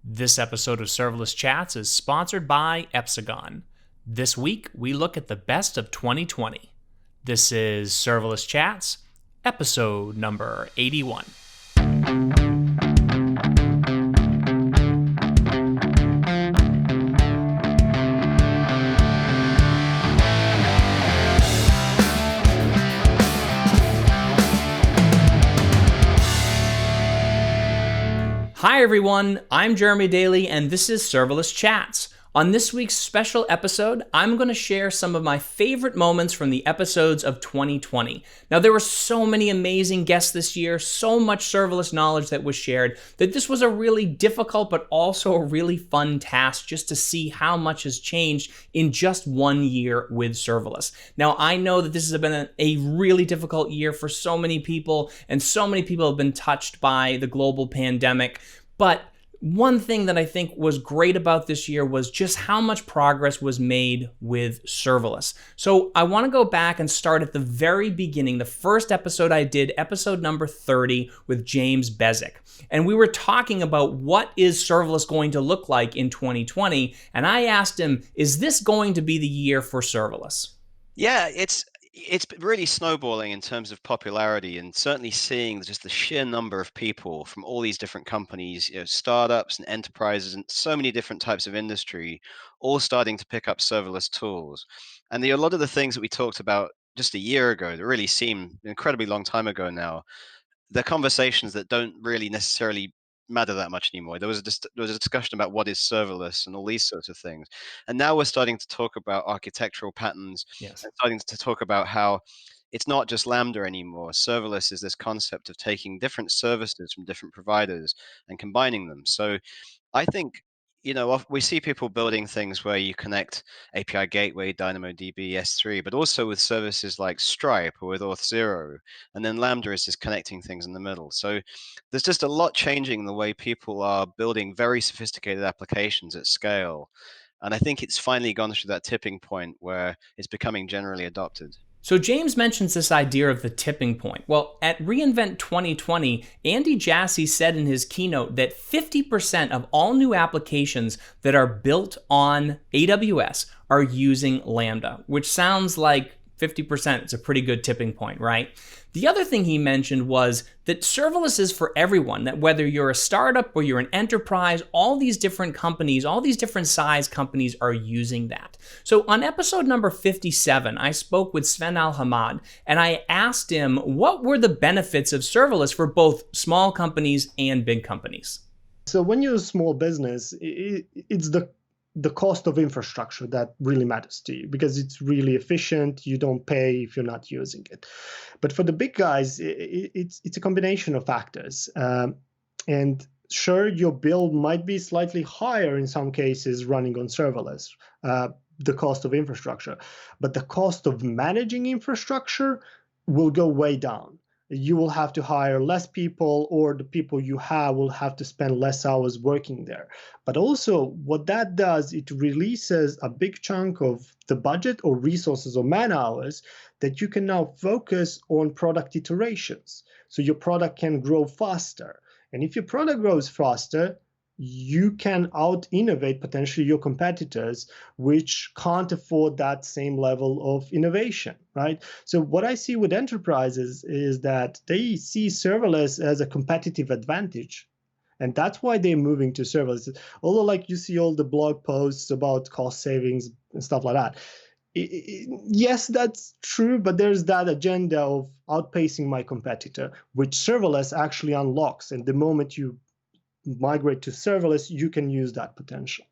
This episode of Serverless Chats is sponsored by Epsagon. This week, we look at the best of 2020. This is Serverless Chats, episode number 81. Hi everyone, I'm Jeremy Daly and this is Serverless Chats. On this week's special episode, I'm going to share some of my favorite moments from the episodes of 2020. Now there were so many amazing guests this year, so much serverless knowledge that was shared, that this was a really difficult but also a really fun task just to see how much has changed in just 1 year with serverless. Now I know that this has been a really difficult year for so many people, and so many people have been touched by the global pandemic. But one thing that I think was great about this year was just how much progress was made with serverless. So I want to go back and start at the very beginning. The first episode I did, episode number 30 with James Beswick. And we were talking about what is serverless going to look like in 2020. And I asked him, is this going to be the year for serverless? Yeah, it's really snowballing in terms of popularity, and certainly seeing just the sheer number of people from all these different companies, startups and enterprises and so many different types of industry, all starting to pick up serverless tools. And a lot of the things that we talked about just a year ago that really seem an incredibly long time ago now, they're conversations that don't really necessarily matter that much anymore. There was a discussion about what is serverless and all these sorts of things, and now we're starting to talk about architectural patterns. Yes. And starting to talk about how it's not just Lambda anymore. Serverless is this concept of taking different services from different providers and combining them. So I think, we see people building things where you connect API Gateway, DynamoDB, S3, but also with services like Stripe or with Auth0. And then Lambda is just connecting things in the middle. So there's just a lot changing the way people are building very sophisticated applications at scale. And I think it's finally gone through that tipping point where it's becoming generally adopted. So James mentions this idea of the tipping point. Well, at reInvent 2020, Andy Jassy said in his keynote that 50% of all new applications that are built on AWS are using Lambda, which sounds like 50% is a pretty good tipping point, right? The other thing he mentioned was that serverless is for everyone, that whether you're a startup or you're an enterprise, all these different companies, all these different size companies are using that. So on episode number 57, I spoke with Sven Hamad, and I asked him what were the benefits of serverless for both small companies and big companies. So when you're a small business, it's the cost of infrastructure that really matters to you, because it's really efficient. You don't pay if you're not using it. But for the big guys, it's a combination of factors. And sure, your bill might be slightly higher in some cases running on serverless, the cost of infrastructure. But the cost of managing infrastructure will go way down. You will have to hire less people, or the people you have will have to spend less hours working there. But also what that does, it releases a big chunk of the budget or resources or man hours that you can now focus on product iterations. So your product can grow faster. And if your product grows faster, you can out-innovate potentially your competitors, which can't afford that same level of innovation, right? So what I see with enterprises is that they see serverless as a competitive advantage. And that's why they're moving to serverless. Although, like, you see all the blog posts about cost savings and stuff like that. Yes, that's true, but there's that agenda of outpacing my competitor, which serverless actually unlocks. And the moment you migrate to serverless, you can use that potential.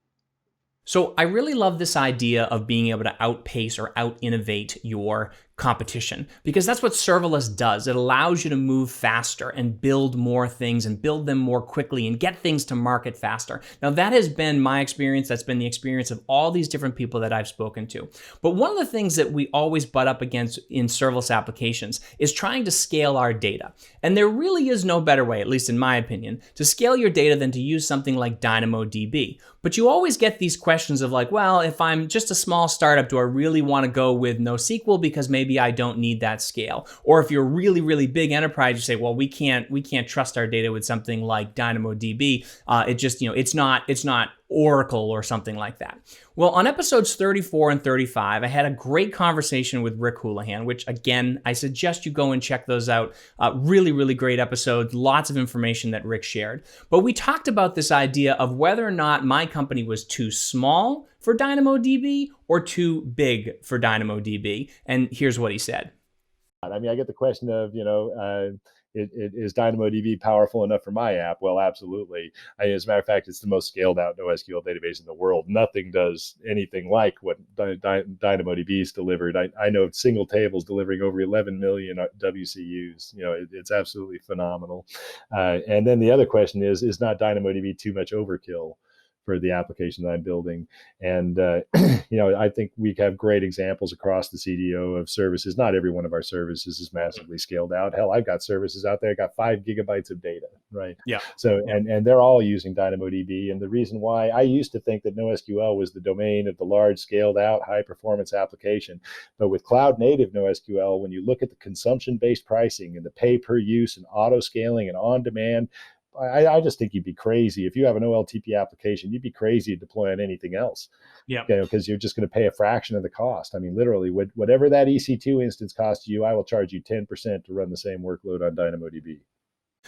So I really love this idea of being able to outpace or out-innovate your competition, because that's what serverless does. It allows you to move faster and build more things and build them more quickly and get things to market faster. Now that has been my experience. That's been the experience of all these different people that I've spoken to. But one of the things that we always butt up against in serverless applications is trying to scale our data. And there really is no better way, at least in my opinion, to scale your data than to use something like DynamoDB. But you always get these questions of like, well, if I'm just a small startup, do I really want to go with NoSQL because maybe maybe I don't need that scale. Or if you're a really, really big enterprise, you say, well, we can't trust our data with something like DynamoDB. It just, it's not Oracle or something like that. Well, on episodes 34 and 35, I had a great conversation with Rick Houlihan, which again, I suggest you go and check those out. Really, really great episodes, lots of information that Rick shared. But we talked about this idea of whether or not my company was too small for DynamoDB or too big for DynamoDB. And here's what he said. I mean, I get the question of, is DynamoDB powerful enough for my app? Well, absolutely. As a matter of fact, it's the most scaled out NoSQL database in the world. Nothing does anything like what DynamoDB's delivered. I know of single tables delivering over 11 million WCUs. It's absolutely phenomenal. And then the other question is not DynamoDB too much overkill for the application that I'm building? And, I think we have great examples across the CDO of services. Not every one of our services is massively scaled out. Hell, I've got services out there, got 5 gigabytes of data, right? Yeah. So, and they're all using DynamoDB. And the reason why I used to think that NoSQL was the domain of the large scaled out high performance application. But with cloud native NoSQL, when you look at the consumption-based pricing and the pay per use and auto scaling and on demand, I just think you'd be crazy if you have an OLTP application. You'd be crazy to deploy on anything else. Yeah, because you're just going to pay a fraction of the cost. I mean, literally, whatever that EC2 instance costs you, I will charge you 10% to run the same workload on DynamoDB.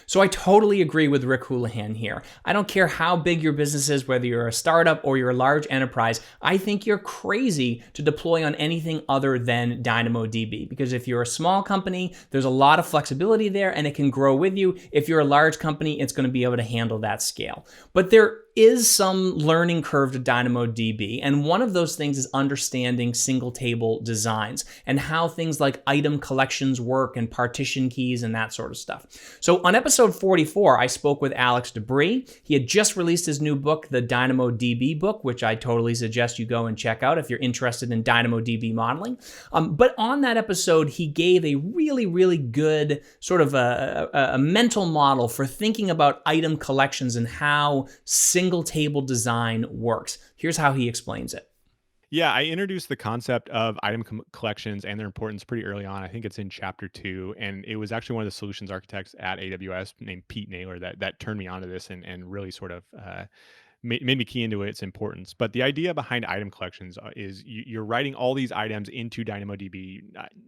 So I totally agree with Rick Houlihan here. I don't care how big your business is, whether you're a startup or you're a large enterprise. I think you're crazy to deploy on anything other than DynamoDB, because if you're a small company, there's a lot of flexibility there and it can grow with you. If you're a large company, it's going to be able to handle that scale. But there is some learning curve to DynamoDB, and one of those things is understanding single table designs and how things like item collections work and partition keys and that sort of stuff. So on episode 44, I spoke with Alex DeBrie. He had just released his new book, the DynamoDB book, which I totally suggest you go and check out if you're interested in DynamoDB modeling. But on that episode, he gave a really, really good sort of a mental model for thinking about item collections and how single table design works. Here's how he explains it. Yeah, I introduced the concept of item collections and their importance pretty early on. I think it's in chapter 2, and it was actually one of the solutions architects at AWS named Pete Naylor that turned me onto this and really sort of made me key into its importance. But the idea behind item collections is you're writing all these items into DynamoDB.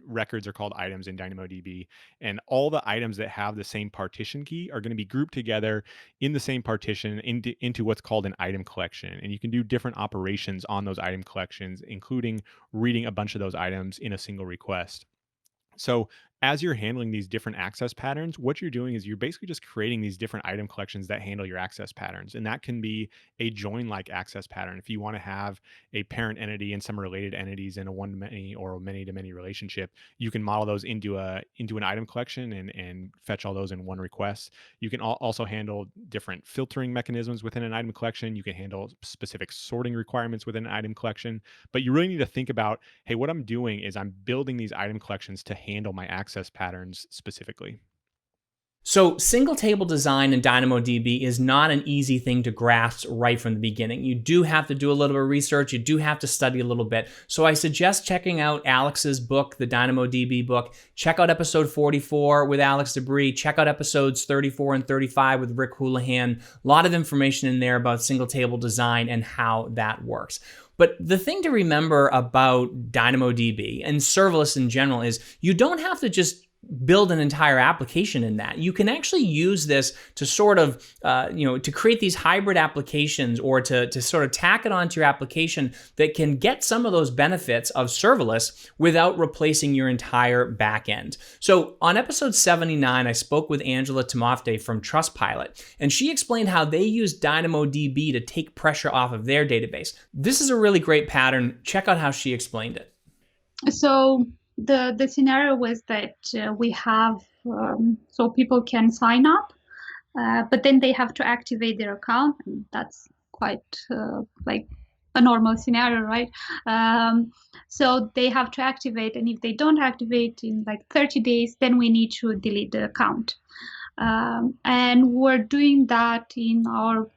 Records are called items in DynamoDB, and all the items that have the same partition key are going to be grouped together in the same partition into what's called an item collection. And you can do different operations on those item collections, including reading a bunch of those items in a single request. So as you're handling these different access patterns, what you're doing is you're basically just creating these different item collections that handle your access patterns. And that can be a join-like access pattern. If you want to have a parent entity and some related entities in a one-to-many or a many-to-many relationship, you can model those into an item collection and fetch all those in one request. You can also handle different filtering mechanisms within an item collection. You can handle specific sorting requirements within an item collection. But you really need to think about, hey, what I'm doing is I'm building these item collections to handle my access patterns specifically. So single table design in DynamoDB is not an easy thing to grasp right from the beginning. You do have to do a little bit of research. You do have to study a little bit. So I suggest checking out Alex's book, the DynamoDB book. Check out episode 44 with Alex DeBrie. Check out episodes 34 and 35 with Rick Houlihan. A lot of information in there about single table design and how that works. But the thing to remember about DynamoDB and serverless in general is you don't have to just build an entire application in that. You can actually use this to sort of, to create these hybrid applications or to sort of tack it onto your application that can get some of those benefits of serverless without replacing your entire backend. So on episode 79, I spoke with Angela Timofte from Trustpilot, and she explained how they use DynamoDB to take pressure off of their database. This is a really great pattern. Check out how she explained it. So the scenario was that we have, so people can sign up, but then they have to activate their account. And that's quite like a normal scenario, right? So they have to activate, and if they don't activate in like 30 days, then we need to delete the account. And we're doing that in our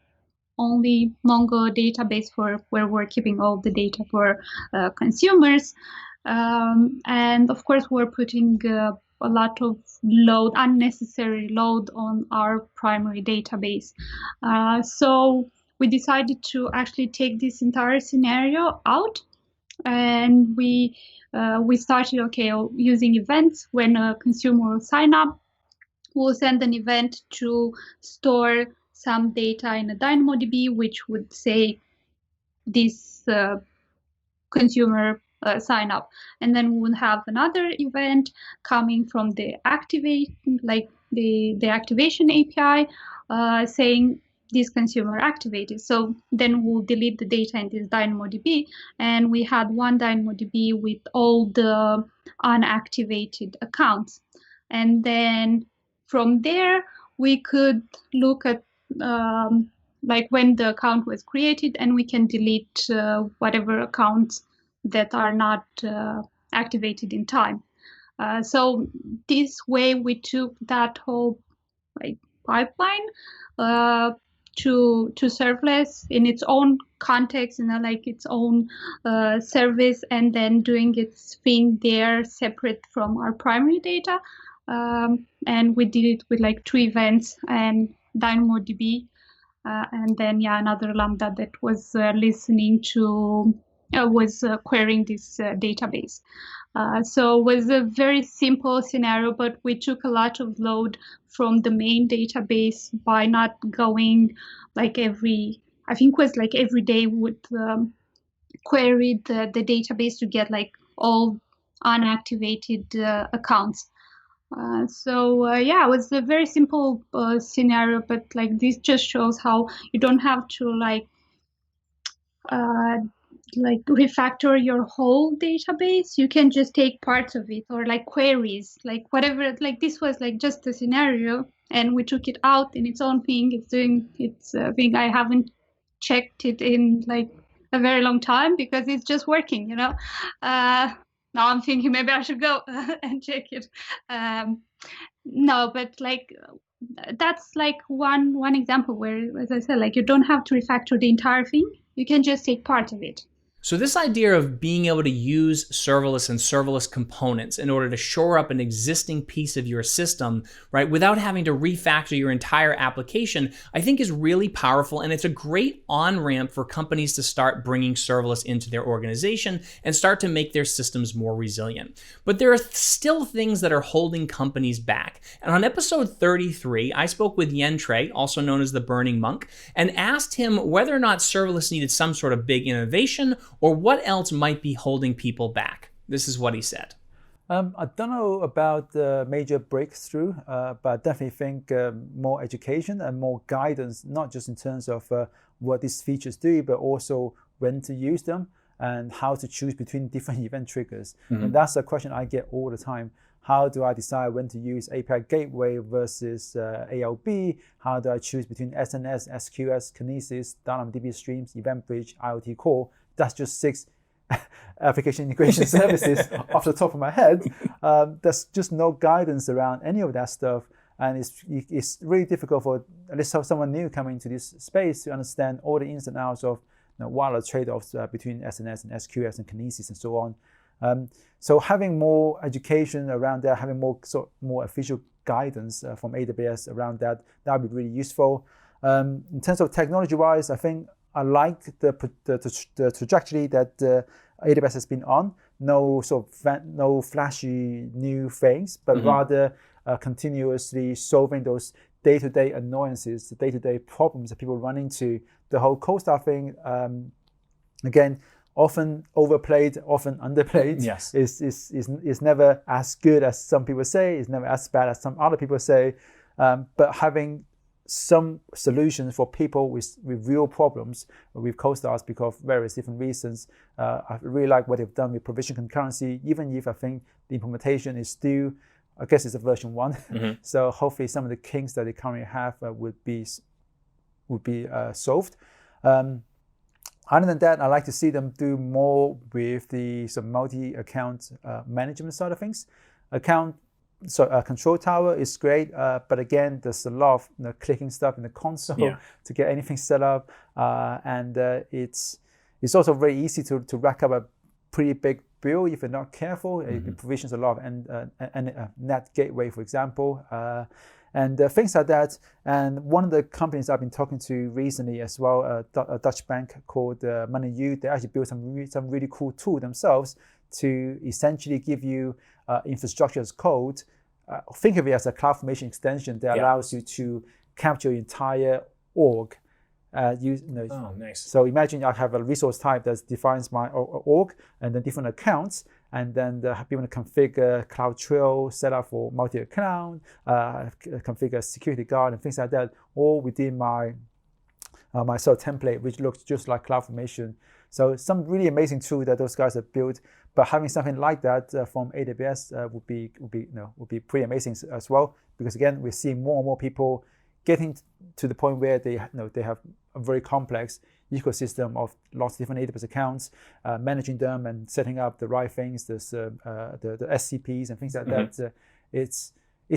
only Mongo database for where we're keeping all the data for consumers. And of course, we're putting a lot of unnecessary load on our primary database. So we decided to actually take this entire scenario out, and we started using events. When a consumer will sign up, we'll send an event to store some data in a DynamoDB, which would say this consumer sign up, and then we'll have another event coming from the the activation API saying this consumer activated. So then we'll delete the data in this DynamoDB, and we had one DynamoDB with all the unactivated accounts, and then from there we could look at when the account was created, and we can delete whatever accounts that are not activated in time. So this way we took that whole pipeline to serverless in its own context, its own service, and then doing its thing there separate from our primary data. And we did it with 2 events and DynamoDB, and then another Lambda that was listening to querying this database. So it was a very simple scenario, but we took a lot of load from the main database by not going every day would query the database to get all unactivated accounts. It was a very simple scenario, but this just shows how you don't have to refactor your whole database. You can just take parts of it, or queries, whatever. This was just a scenario, and we took it out in its own thing. It's doing its thing. I haven't checked it in a very long time because it's just working, Now I'm thinking maybe I should go and check it. No, but that's one example where, as I said, you don't have to refactor the entire thing. You can just take part of it. So this idea of being able to use serverless and serverless components in order to shore up an existing piece of your system, right, without having to refactor your entire application, I think is really powerful, and it's a great on-ramp for companies to start bringing serverless into their organization and start to make their systems more resilient. But there are still things that are holding companies back. And on episode 33, I spoke with Yentre, also known as the Burning Monk, and asked him whether or not serverless needed some sort of big innovation or what else might be holding people back. This is what he said. I don't know about the major breakthrough, but I definitely think more education and more guidance, not just in terms of what these features do, but also when to use them and how to choose between different event triggers. Mm-hmm. And that's a question I get all the time. How do I decide when to use API Gateway versus ALB? How do I choose between SNS, SQS, Kinesis, DynamoDB Streams, EventBridge, IoT Core? That's just 6 application integration services off the top of my head. There's just no guidance around any of that stuff. And it's really difficult for at least someone new coming into this space to understand all the ins and outs of what are the trade-offs between SNS and SQS and Kinesis and so on. So having more education around that, having more official guidance from AWS around that would be really useful. In terms of technology-wise, I think I like the trajectory that AWS has been on. No flashy new things, but mm-hmm. rather continuously solving those day-to-day annoyances, the day-to-day problems that people run into. The whole cold staffing, again, often overplayed, often underplayed. Yes, is never as good as some people say. It's never as bad as some other people say. But having some solutions for people with real problems with co-stars because of various different reasons. I really like what they've done with provision concurrency, even if I think the implementation is still, I guess it's a version 1. Mm-hmm. So hopefully some of the kinks that they currently have would be solved. Other than that, I like to see them do more with the multi-account management side of things. Account control tower is great, but again, there's a lot of clicking stuff in the console to get anything set up, and it's also very easy to rack up a pretty big bill if you're not careful. It provisions a lot of net gateway, for example, and things like that. And one of the companies I've been talking to recently as well, a Dutch bank called MoneyU, they actually built some really cool tool themselves to essentially give you infrastructure as code. Think of it as a CloudFormation extension that allows you to capture your entire org. Oh, nice. So imagine I have a resource type that defines my org and then different accounts, and then people can configure CloudTrail, set up for multi-account, configure security guard and things like that, all within my sort of template, which looks just like CloudFormation. So some really amazing tool that those guys have built. But having something like that from AWS would be pretty amazing as well, because again, we're seeing more and more people getting to the point where they have a very complex ecosystem of lots of different AWS accounts, managing them and setting up the right things, the SCPs and things like that. It's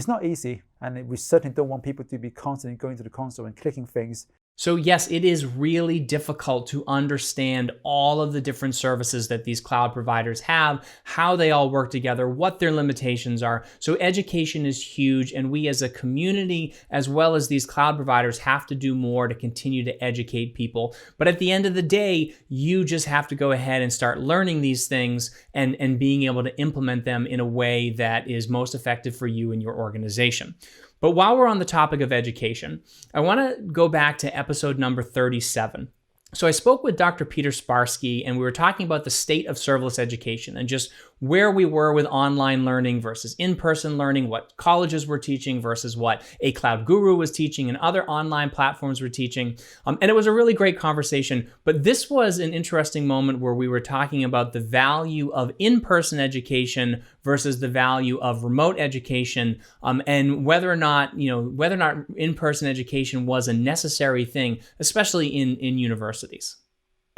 not easy, and we certainly don't want people to be constantly going to the console and clicking things. So yes, it is really difficult to understand all of the different services that these cloud providers have, how they all work together, what their limitations are. So education is huge, and we as a community, as well as these cloud providers, have to do more to continue to educate people. But at the end of the day, you just have to go ahead and start learning these things and being able to implement them in a way that is most effective for you and your organization. But while we're on the topic of education, I want to go back to episode number 37. So I spoke with Dr. Peter Sbarski, and we were talking about the state of serverless education and just where we were with online learning versus in-person learning, what colleges were teaching versus what a cloud guru was teaching and other online platforms were teaching. And it was a really great conversation. But this was an interesting moment where we were talking about the value of in-person education versus the value of remote education, and whether or not in-person education was a necessary thing, especially in universities.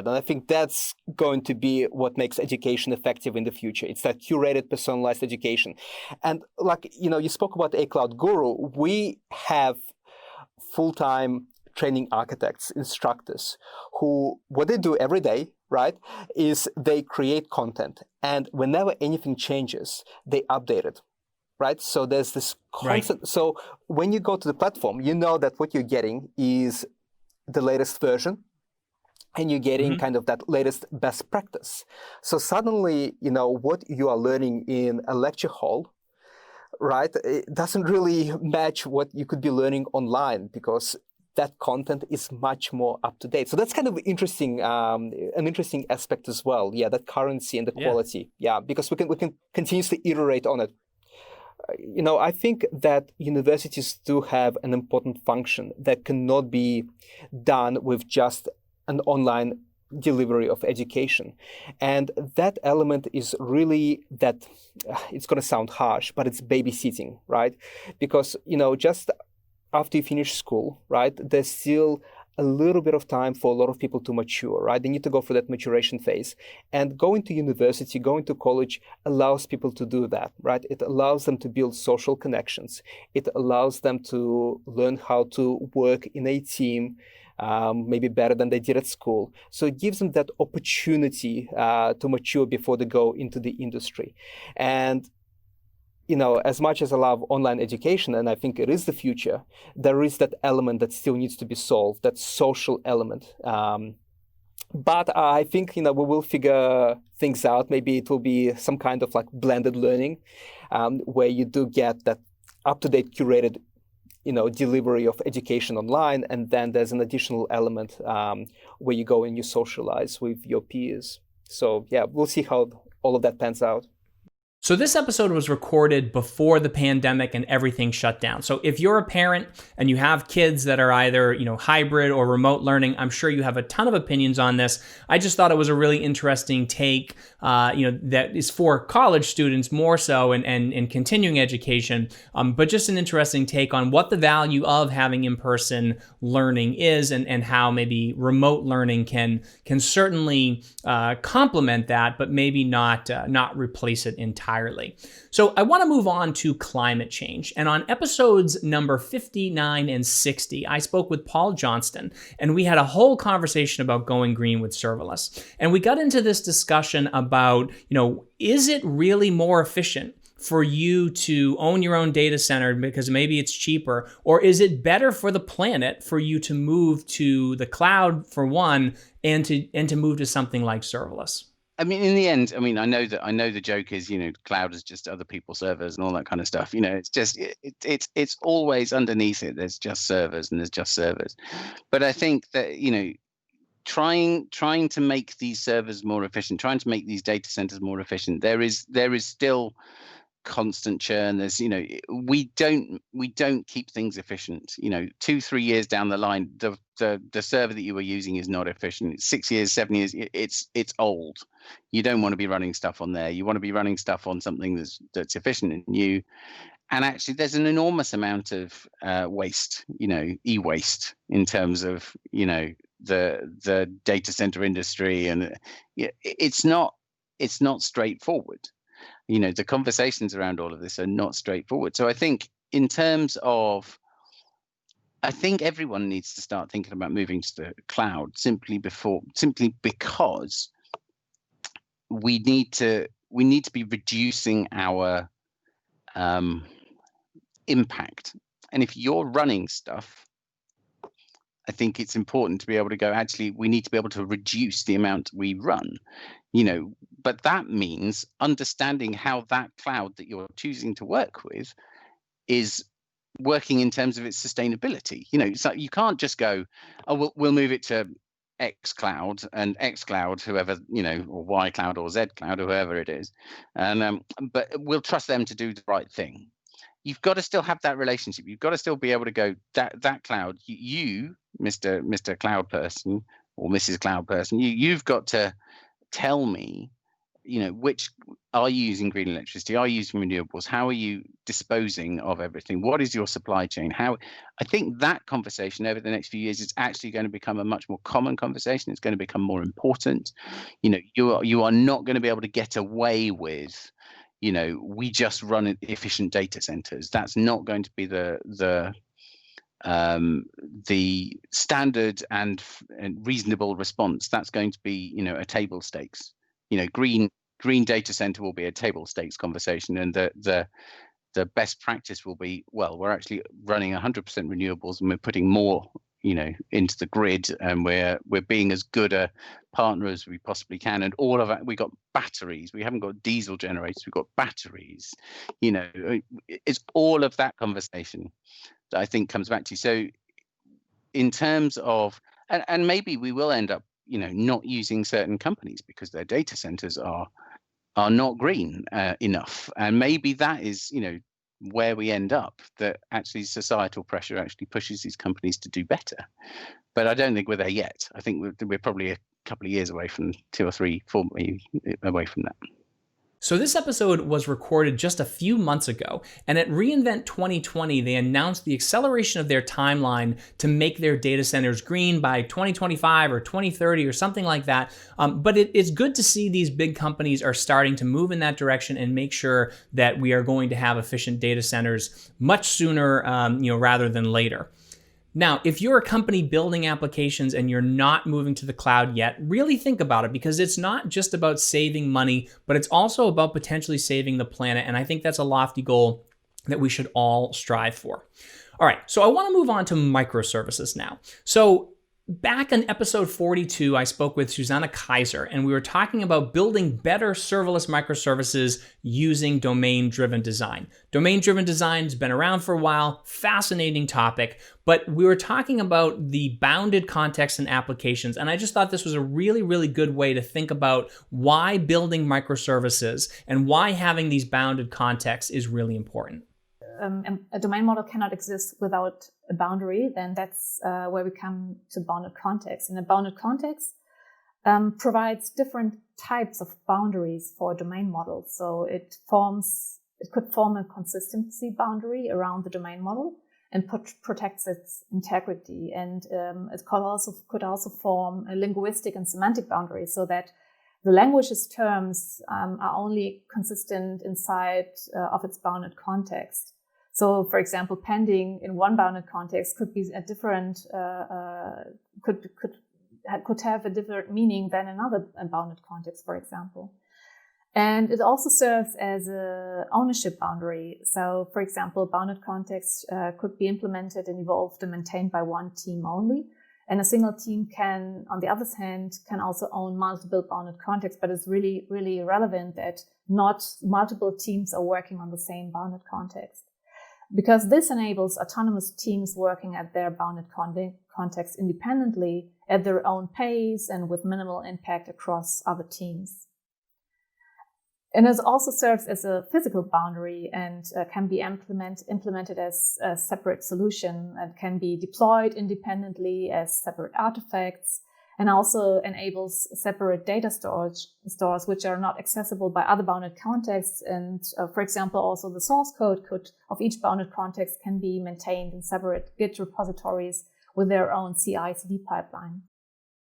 And I think that's going to be what makes education effective in the future. It's that curated, personalized education. And you spoke about a cloud guru. We have full-time training architects, instructors, who, what they do every day, right, is they create content. And whenever anything changes, they update it. Right? So there's this constant. Right. So when you go to the platform, you know that what you're getting is the latest version, and you're getting kind of that latest best practice. So suddenly, what you are learning in a lecture hall, right, it doesn't really match what you could be learning online, because that content is much more up to date. So that's kind of interesting, an interesting aspect as well. Yeah, that currency and the quality. Yeah, because we can continuously iterate on it. I think that universities do have an important function that cannot be done with just an online delivery of education. And that element is really that, it's going to sound harsh, but it's babysitting, right? Because, just after you finish school, right, there's still a little bit of time for a lot of people to mature, right? They need to go through that maturation phase. And going to university, going to college allows people to do that, right? It allows them to build social connections. It allows them to learn how to work in a team, maybe better than they did at school. So it gives them that opportunity to mature before they go into the industry. And as much as I love online education, and I think it is the future, there is that element that still needs to be solved, that social element. But I think, we will figure things out. Maybe it will be some kind of blended learning, where you do get that up-to-date curated, delivery of education online. And then there's an additional element where you go and you socialize with your peers. So yeah, we'll see how all of that pans out. So this episode was recorded before the pandemic and everything shut down. So if you're a parent and you have kids that are either, hybrid or remote learning, I'm sure you have a ton of opinions on this. I just thought it was a really interesting take, that is for college students more so and continuing education, but just an interesting take on what the value of having in-person learning is and how maybe remote learning can certainly complement that, but maybe not replace it entirely. entirely. So I want to move on to climate change. And on episodes number 59 and 60, I spoke with Paul Johnston, and we had a whole conversation about going green with serverless. And we got into this discussion about, is it really more efficient for you to own your own data center because maybe it's cheaper, or is it better for the planet for you to move to the cloud for one, and to move to something like serverless? I mean, in the end, I know the joke is, cloud is just other people's servers and all that kind of stuff. It's just it's always underneath it. There's just servers and there's just servers. But I think that trying to make these servers more efficient, trying to make these data centers more efficient, there is still constant churn. There's we don't keep things efficient. 2-3 years down the line, the server that you were using is not efficient. 6 years, 7 years, it's old. You don't want to be running stuff on there. You want to be running stuff on something that's efficient and new. And actually, there's an enormous amount of waste, e-waste, in terms of the data center industry, and it's not straightforward. The conversations around all of this are not straightforward. So I think in terms of, I think everyone needs to start thinking about moving to the cloud simply because we need to be reducing our impact. And if you're running stuff, I think it's important to be able to go, actually, we need to be able to reduce the amount we run, but that means understanding how that cloud that you're choosing to work with is working in terms of its sustainability. So you can't just go, oh, we'll move it to X cloud, and X cloud, whoever, or Y cloud or Z cloud, or whoever it is. And but we'll trust them to do the right thing. You've got to still have that relationship. You've got to still be able to go, that cloud, you, Mr. Cloud person or Mrs. Cloud person, you've got to tell me, which are you using green electricity? Are you using renewables? How are you disposing of everything? What is your supply chain? I think that conversation over the next few years is actually going to become a much more common conversation. It's going to become more important. You are not going to be able to get away with, we just run efficient data centers. That's not going to be the standard and reasonable response. That's going to be, a table stakes. Green data center will be a table stakes conversation, and the best practice will be, well, we're actually running 100% renewables, and we're putting more, into the grid, and we're being as good a partner as we possibly can. And all of that, we got batteries. We haven't got diesel generators. We've got batteries. It's all of that conversation that I think comes back to. So, in terms of, and maybe we will end up, not using certain companies because their data centers are not green enough, and maybe that is, where we end up, that actually societal pressure actually pushes these companies to do better. But I don't think we're there yet. I think we're probably a couple of years away from 2 or 3, 4 away from that. So this episode was recorded just a few months ago, and at reInvent 2020, they announced the acceleration of their timeline to make their data centers green by 2025 or 2030 or something like that. But it's good to see these big companies are starting to move in that direction and make sure that we are going to have efficient data centers much sooner, rather than later. Now, if you're a company building applications and you're not moving to the cloud yet, really think about it, because it's not just about saving money, but it's also about potentially saving the planet. And I think that's a lofty goal that we should all strive for. All right, so I want to move on to microservices now. So back in episode 42, I spoke with Susanne Kaiser, and we were talking about building better serverless microservices using domain-driven design. Domain-driven design has been around for a while, fascinating topic, but we were talking about the bounded context and applications, and I just thought this was a really, really good way to think about why building microservices and why having these bounded contexts is really important. A domain model cannot exist without a boundary, then that's where we come to bounded context. And a bounded context provides different types of boundaries for a domain model. So it could form a consistency boundary around the domain model and protects its integrity. And it could also form a linguistic and semantic boundary, so that The language's terms are only consistent inside of its bounded context. So, for example, pending in one bounded context could be a different, could have a different meaning than another bounded context, for example. And it also serves as an ownership boundary. So, for example, bounded context could be implemented and evolved and maintained by one team only. And a single team can, on the other hand, can also own multiple bounded contexts, but it's really, really relevant that not multiple teams are working on the same bounded context. Because this enables autonomous teams working at their bounded context independently at their own pace and with minimal impact across other teams. And it also serves as a physical boundary and can be implemented as a separate solution and can be deployed independently as separate artifacts, and also enables separate data stores which are not accessible by other bounded contexts. And for example, also the source code of each bounded context can be maintained in separate Git repositories with their own CI/CD pipeline.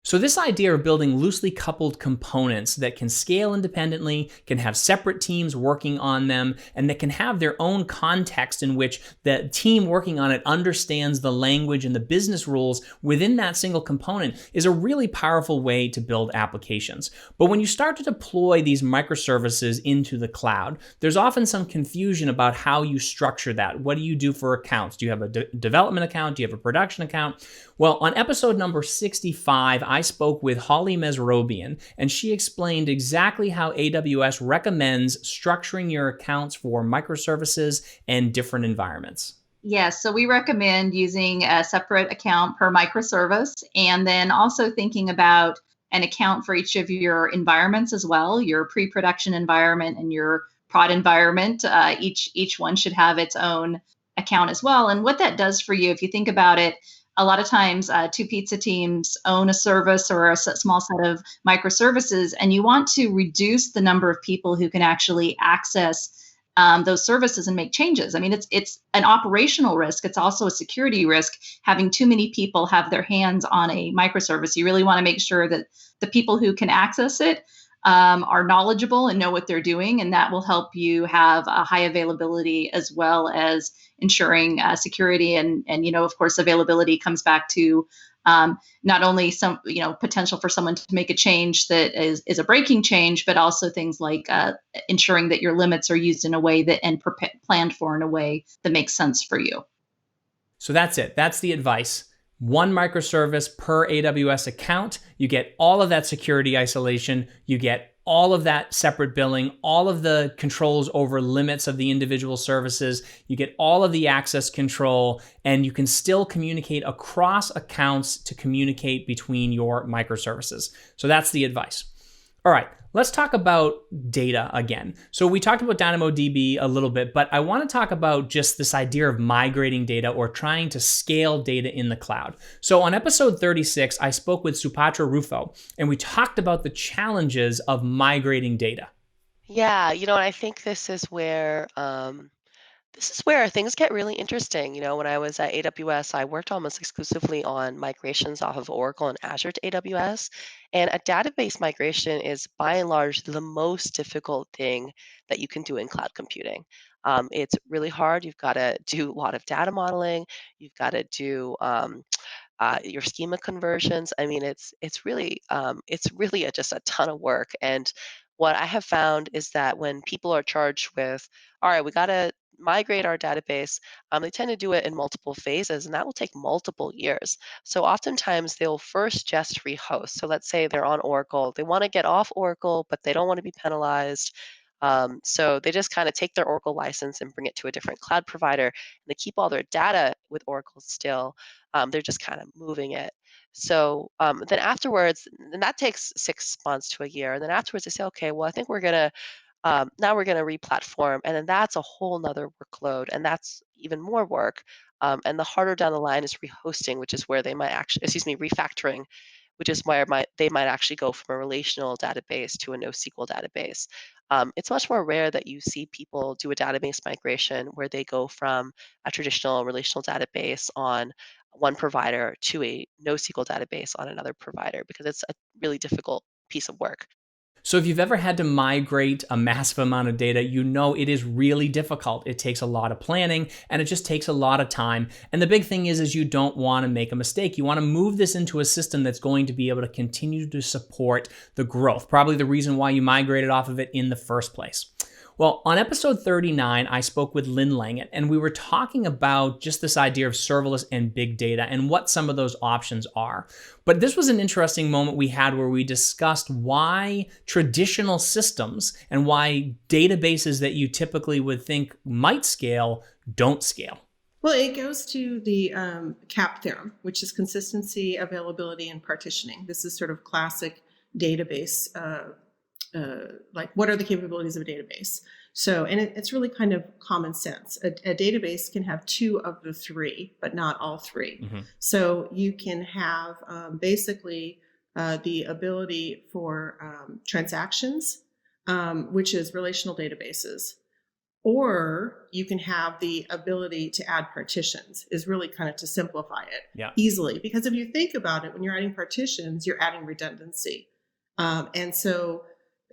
So this idea of building loosely coupled components that can scale independently, can have separate teams working on them, and that can have their own context in which the team working on it understands the language and the business rules within that single component is a really powerful way to build applications. But when you start to deploy these microservices into the cloud, there's often some confusion about how you structure that. What do you do for accounts? Do you have a development account? Do you have a production account? Well, on episode number 65, I spoke with Holly Mesrobian, and she explained exactly how AWS recommends structuring your accounts for microservices and different environments. Yes, so we recommend using a separate account per microservice, and then also thinking about an account for each of your environments as well, your pre-production environment and your prod environment. Each one should have its own account as well. And what that does for you, if you think about it, a lot of times two pizza teams own a service or a small set of microservices, and you want to reduce the number of people who can actually access those services and make changes. I mean, it's an operational risk. It's also a security risk. Having too many people have their hands on a microservice, you really want to make sure that the people who can access it are knowledgeable and know what they're doing, and that will help you have a high availability as well as ensuring security and of course availability comes back to not only some potential for someone to make a change that is a breaking change, but also things like ensuring that your limits are used in a way that and planned for in a way that makes sense for you. So that's it. That's the advice. One microservice per AWS account. You get all of that security isolation. You get all of that separate billing, all of the controls over limits of the individual services. You get all of the access control, and you can still communicate across accounts to communicate between your microservices. So that's the advice. All right, let's talk about data again. So we talked about DynamoDB a little bit, but I want to talk about just this idea of migrating data or trying to scale data in the cloud. So on episode 36, I spoke with Suphatra Rufo, and we talked about the challenges of migrating data. Yeah, and I think this is where things get really interesting. When I was at AWS, I worked almost exclusively on migrations off of Oracle and Azure to AWS. And a database migration is by and large the most difficult thing that you can do in cloud computing. It's really hard. You've got to do a lot of data modeling. You've got to do your schema conversions. I mean, it's really just a ton of work. And what I have found is that when people are charged with, all right, we got to migrate our database, they tend to do it in multiple phases, and that will take multiple years. So oftentimes they'll first just rehost. So let's say they're on Oracle. They want to get off Oracle, but they don't want to be penalized. So they just kind of take their Oracle license and bring it to a different cloud provider, and they keep all their data with Oracle still. They're just kind of moving it. So then afterwards, and that takes 6 months to a year. And then afterwards they say, okay, well, I think we're going to now we're going to re-platform, and then that's a whole nother workload, and that's even more work. And the harder down the line is rehosting, which is where they might actually, refactoring, which is where they might actually go from a relational database to a NoSQL database. It's much more rare that you see people do a database migration where they go from a traditional relational database on one provider to a NoSQL database on another provider, because it's a really difficult piece of work. So if you've ever had to migrate a massive amount of data, you know it is really difficult. It takes a lot of planning and it just takes a lot of time. And the big thing is you don't want to make a mistake. You want to move this into a system that's going to be able to continue to support the growth, probably the reason why you migrated off of it in the first place. Well, on episode 39, I spoke with Lynn Langit, and we were talking about just this idea of serverless and big data and what some of those options are. But this was an interesting moment we had where we discussed why traditional systems and why databases that you typically would think might scale don't scale. Well, it goes to the CAP theorem, which is consistency, availability, and partitioning. This is sort of classic database like what are the capabilities of a database? So, and it's really kind of common sense. A database can have two of the three, but not all three. Mm-hmm. So you can have basically the ability for transactions, which is relational databases, or you can have the ability to add partitions, is really kind of to simplify it easily. Because if you think about it, when you're adding partitions, you're adding redundancy. And so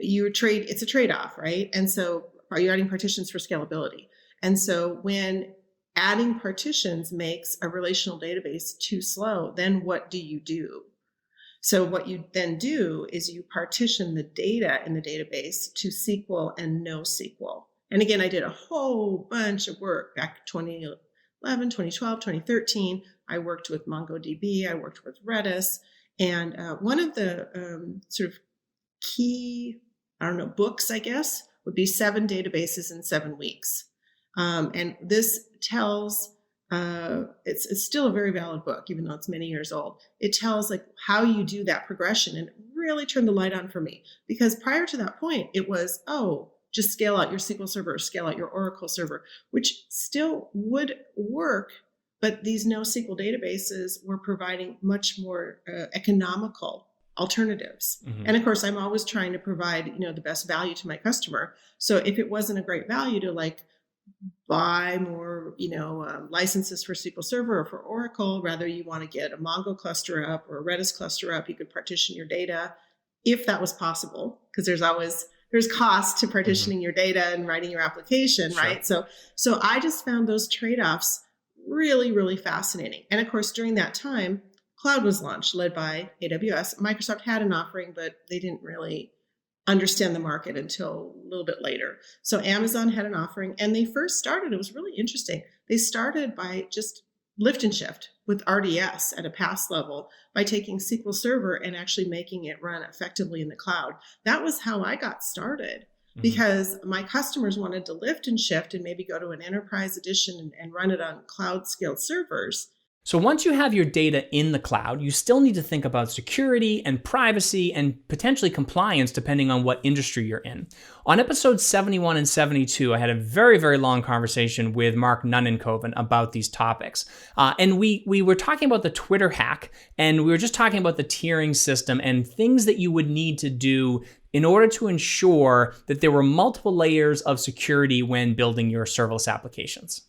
it's a trade-off, right? And so are you adding partitions for scalability? And so when adding partitions makes a relational database too slow, then what do you do? So what you then do is you partition the data in the database to SQL and NoSQL. And again, I did a whole bunch of work back 2011, 2012, 2013. I worked with MongoDB, I worked with Redis, and one of the sort of key, books, I guess, would be 7 databases in 7 weeks. And this tells, it's still a very valid book, even though it's many years old. It tells like how you do that progression, and really turned the light on for me. Because prior to that point, it was, just scale out your SQL Server, scale out your Oracle Server, which still would work, but these NoSQL databases were providing much more economical alternatives. Mm-hmm. And of course, I'm always trying to provide, the best value to my customer. So if it wasn't a great value to buy more, licenses for SQL Server or for Oracle, rather you want to get a Mongo cluster up or a Redis cluster up, you could partition your data if that was possible, because there's cost to partitioning your data and writing your application, right? So I just found those trade-offs really, really fascinating. And of course, during that time, cloud was launched, led by AWS. Microsoft had an offering, but they didn't really understand the market until a little bit later. So Amazon had an offering, and they first started, it was really interesting. They started by just lift and shift with RDS at a pass level by taking SQL Server and actually making it run effectively in the cloud. That was how I got started, because my customers wanted to lift and shift and maybe go to an enterprise edition and run it on cloud scaled servers. So once you have your data in the cloud, you still need to think about security and privacy and potentially compliance depending on what industry you're in. On episodes 71 and 72, I had a very, very long conversation with Mark Nunnikhoven about these topics. And we were talking about the Twitter hack, and we were just talking about the tiering system and things that you would need to do in order to ensure that there were multiple layers of security when building your serverless applications.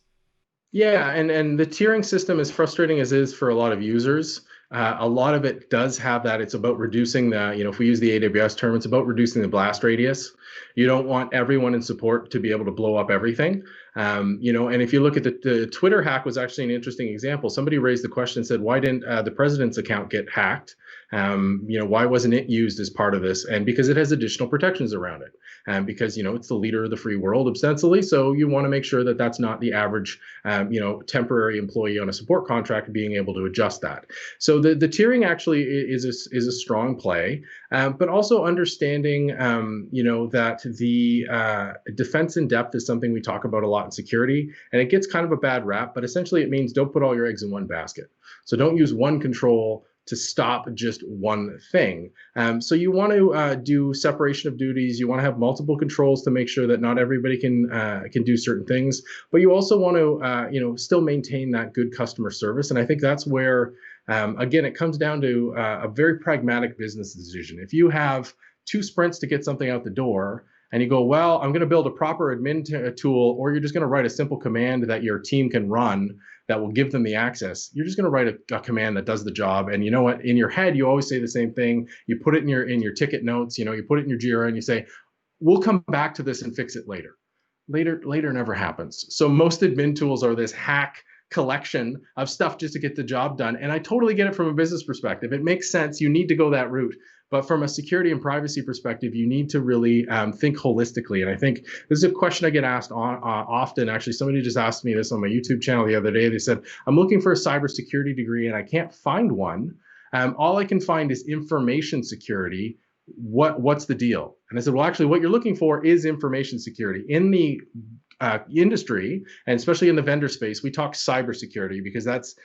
Yeah, and the tiering system, as frustrating as it is for a lot of users, a lot of it does have that. It's about reducing the, if we use the AWS term, it's about reducing the blast radius. You don't want everyone in support to be able to blow up everything. And if you look at the Twitter hack was actually an interesting example. Somebody raised the question and said, why didn't the president's account get hacked? Why wasn't it used as part of this? And because it has additional protections around it. And because, it's the leader of the free world, ostensibly. So you want to make sure that that's not the average, temporary employee on a support contract being able to adjust that. So the tiering actually is a strong play, but also understanding, that the defense in depth is something we talk about a lot in security, and it gets kind of a bad rap, but essentially it means don't put all your eggs in one basket. So don't use one control to stop just one thing. So you want to do separation of duties. You want to have multiple controls to make sure that not everybody can do certain things, but you also want to still maintain that good customer service. And I think that's where, again, it comes down to a very pragmatic business decision. If you have 2 sprints to get something out the door, and you go, well, I'm going to build a proper admin tool, or you're just going to write a simple command that your team can run that will give them the access. You're just going to write a command that does the job. And you know what? In your head, you always say the same thing. You put it in your ticket notes. You put it in your Jira, and you say, we'll come back to this and fix it later. Later never happens. So most admin tools are this hack collection of stuff just to get the job done. And I totally get it from a business perspective. It makes sense. You need to go that route. But from a security and privacy perspective, you need to really think holistically. And I think this is a question I get asked often. Actually, somebody just asked me this on my YouTube channel the other day. They said, I'm looking for a cybersecurity degree and I can't find one. All I can find is information security. What's the deal? And I said, well, actually, what you're looking for is information security. In the industry, and especially in the vendor space, we talk cybersecurity because that's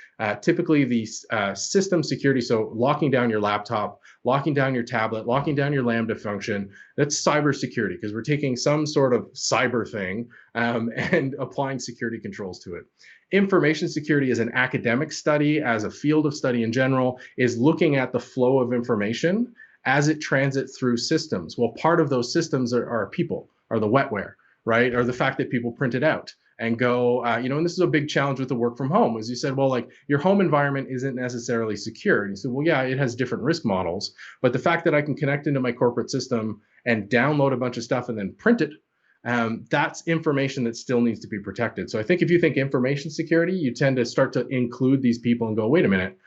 typically the system security. So locking down your laptop, locking down your tablet, locking down your Lambda function, that's cybersecurity because we're taking some sort of cyber thing and applying security controls to it. Information security as an academic study, as a field of study in general, is looking at the flow of information as it transits through systems. Well, part of those systems are people, are the wetware, right? Or the fact that people print it out and go, and this is a big challenge with the work from home, as you said, well, like your home environment isn't necessarily secure. And you said, well, yeah, it has different risk models, but the fact that I can connect into my corporate system and download a bunch of stuff and then print it, that's information that still needs to be protected. So I think if you think information security, you tend to start to include these people and go, wait a minute,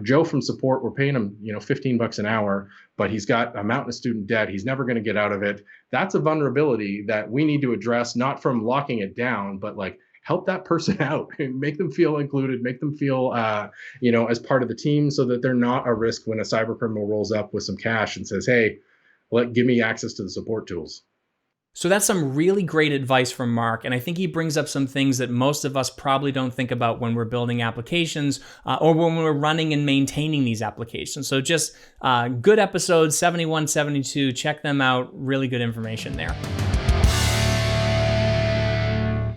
Joe from support, we're paying him, $15 an hour, but he's got a mountain of student debt. He's never going to get out of it. That's a vulnerability that we need to address, not from locking it down, but like help that person out and make them feel included, make them feel, as part of the team so that they're not a risk when a cyber criminal rolls up with some cash and says, hey, give me access to the support tools. So that's some really great advice from Mark, and I think he brings up some things that most of us probably don't think about when we're building applications or when we're running and maintaining these applications. So just good episodes, 71, 72, check them out. Really good information there.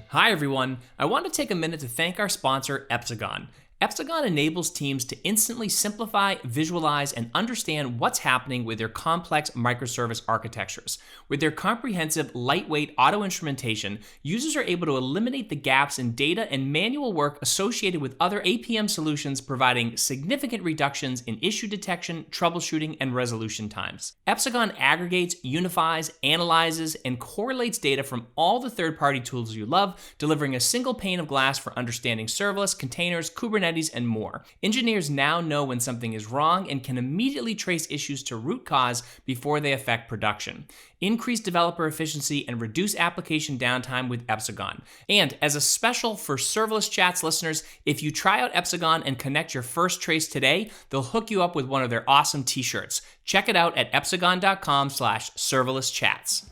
Hi everyone, I want to take a minute to thank our sponsor, Epsagon. Epsagon enables teams to instantly simplify, visualize, and understand what's happening with their complex microservice architectures. With their comprehensive, lightweight auto-instrumentation, users are able to eliminate the gaps in data and manual work associated with other APM solutions, providing significant reductions in issue detection, troubleshooting, and resolution times. Epsagon aggregates, unifies, analyzes, and correlates data from all the third-party tools you love, delivering a single pane of glass for understanding serverless, containers, Kubernetes, and more. Engineers now know when something is wrong and can immediately trace issues to root cause before they affect production. Increase developer efficiency and reduce application downtime with Epsagon. And as a special for Serverless Chats listeners, if you try out Epsagon and connect your first trace today, they'll hook you up with one of their awesome t-shirts. Check it out at epsagon.com/serverlesschats.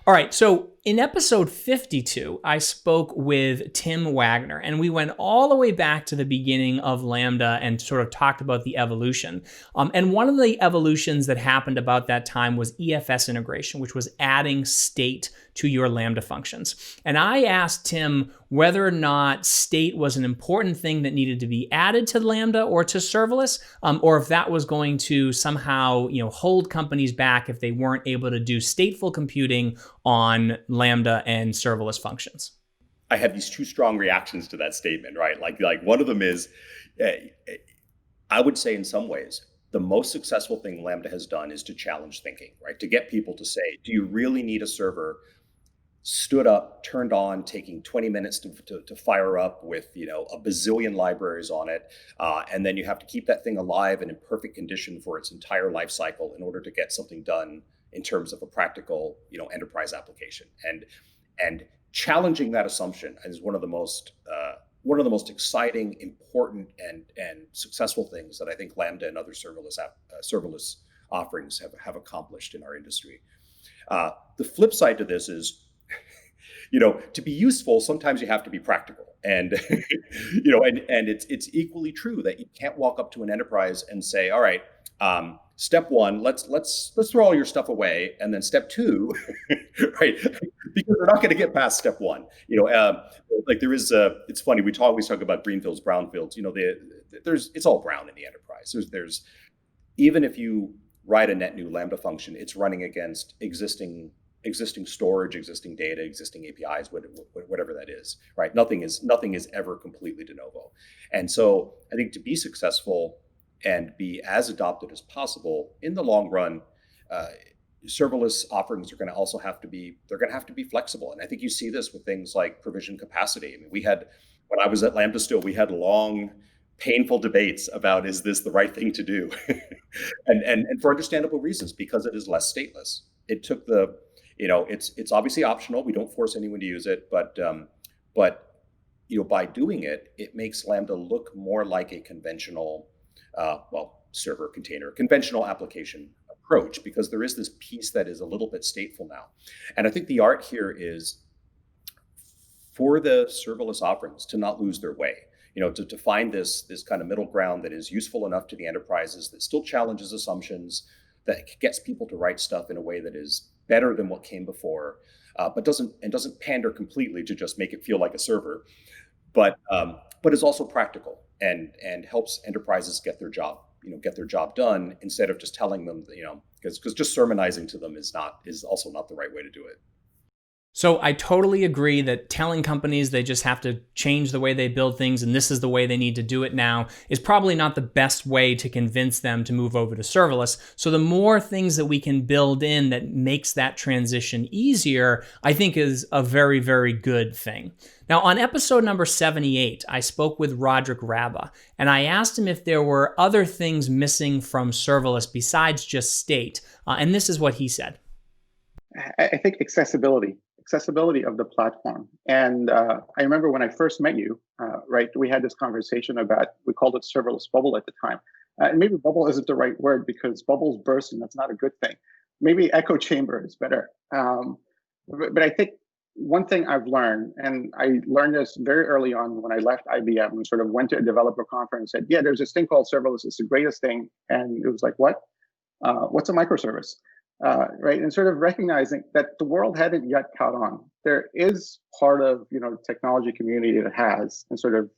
All right, so in episode 52, I spoke with Tim Wagner, and we went all the way back to the beginning of Lambda and sort of talked about the evolution. And one of the evolutions that happened about that time was EFS integration, which was adding state to your Lambda functions. And I asked Tim whether or not state was an important thing that needed to be added to Lambda or to serverless, or if that was going to somehow, hold companies back if they weren't able to do stateful computing on Lambda and serverless functions. I have these two strong reactions to that statement, right? Like one of them is, I would say in some ways, the most successful thing Lambda has done is to challenge thinking, right? To get people to say, do you really need a server stood up, turned on, taking 20 minutes to fire up with, a bazillion libraries on it. And then you have to keep that thing alive and in perfect condition for its entire life cycle in order to get something done in terms of a practical, enterprise application. And challenging that assumption is one of the most exciting, important, and successful things that I think Lambda and other serverless offerings have accomplished in our industry. The flip side to this is, to be useful, sometimes you have to be practical, and and it's equally true that you can't walk up to an enterprise and say, all right, step one, let's throw all your stuff away, and then step two, right? Because they're not going to get past step one. It's funny, we always talk about greenfields, brownfields. It's all brown in the enterprise. even if you write a net new Lambda function, it's running against existing storage, existing data, existing APIs, whatever that is, right? Nothing is ever completely de novo. And so I think to be successful and be as adopted as possible in the long run, serverless offerings are going to also have to be flexible. And I think you see this with things like provision capacity. I mean, when I was at Lambda still, we had long, painful debates about, is this the right thing to do? and for understandable reasons, because it is less stateless. It took it's obviously optional. We don't force anyone to use it, but by doing it, it makes Lambda look more like a conventional, server container, conventional application approach, because there is this piece that is a little bit stateful now. And I think the art here is for the serverless offerings to not lose their way, to find this kind of middle ground that is useful enough to the enterprises, that still challenges assumptions, that gets people to write stuff in a way that is better than what came before, but doesn't pander completely to just make it feel like a server, but is also practical and helps enterprises get their job done, instead of just telling them, because just sermonizing to them is also not the right way to do it. So I totally agree that telling companies they just have to change the way they build things and this is the way they need to do it now is probably not the best way to convince them to move over to serverless. So the more things that we can build in that makes that transition easier, I think is a very, very good thing. Now, on episode number 78, I spoke with Rodric Rabbah, and I asked him if there were other things missing from serverless besides just state. And this is what he said. I think accessibility of the platform. And I remember when I first met you, we had this conversation about, we called it serverless bubble at the time. And maybe bubble isn't the right word, because bubbles burst and that's not a good thing. Maybe echo chamber is better. But I think one thing I've learned, and I learned this very early on when I left IBM and sort of went to a developer conference and said, yeah, there's this thing called serverless. It's the greatest thing. And it was like, what? What's a microservice? And sort of recognizing that the world hadn't yet caught on. There is part of the technology community that has, and sort of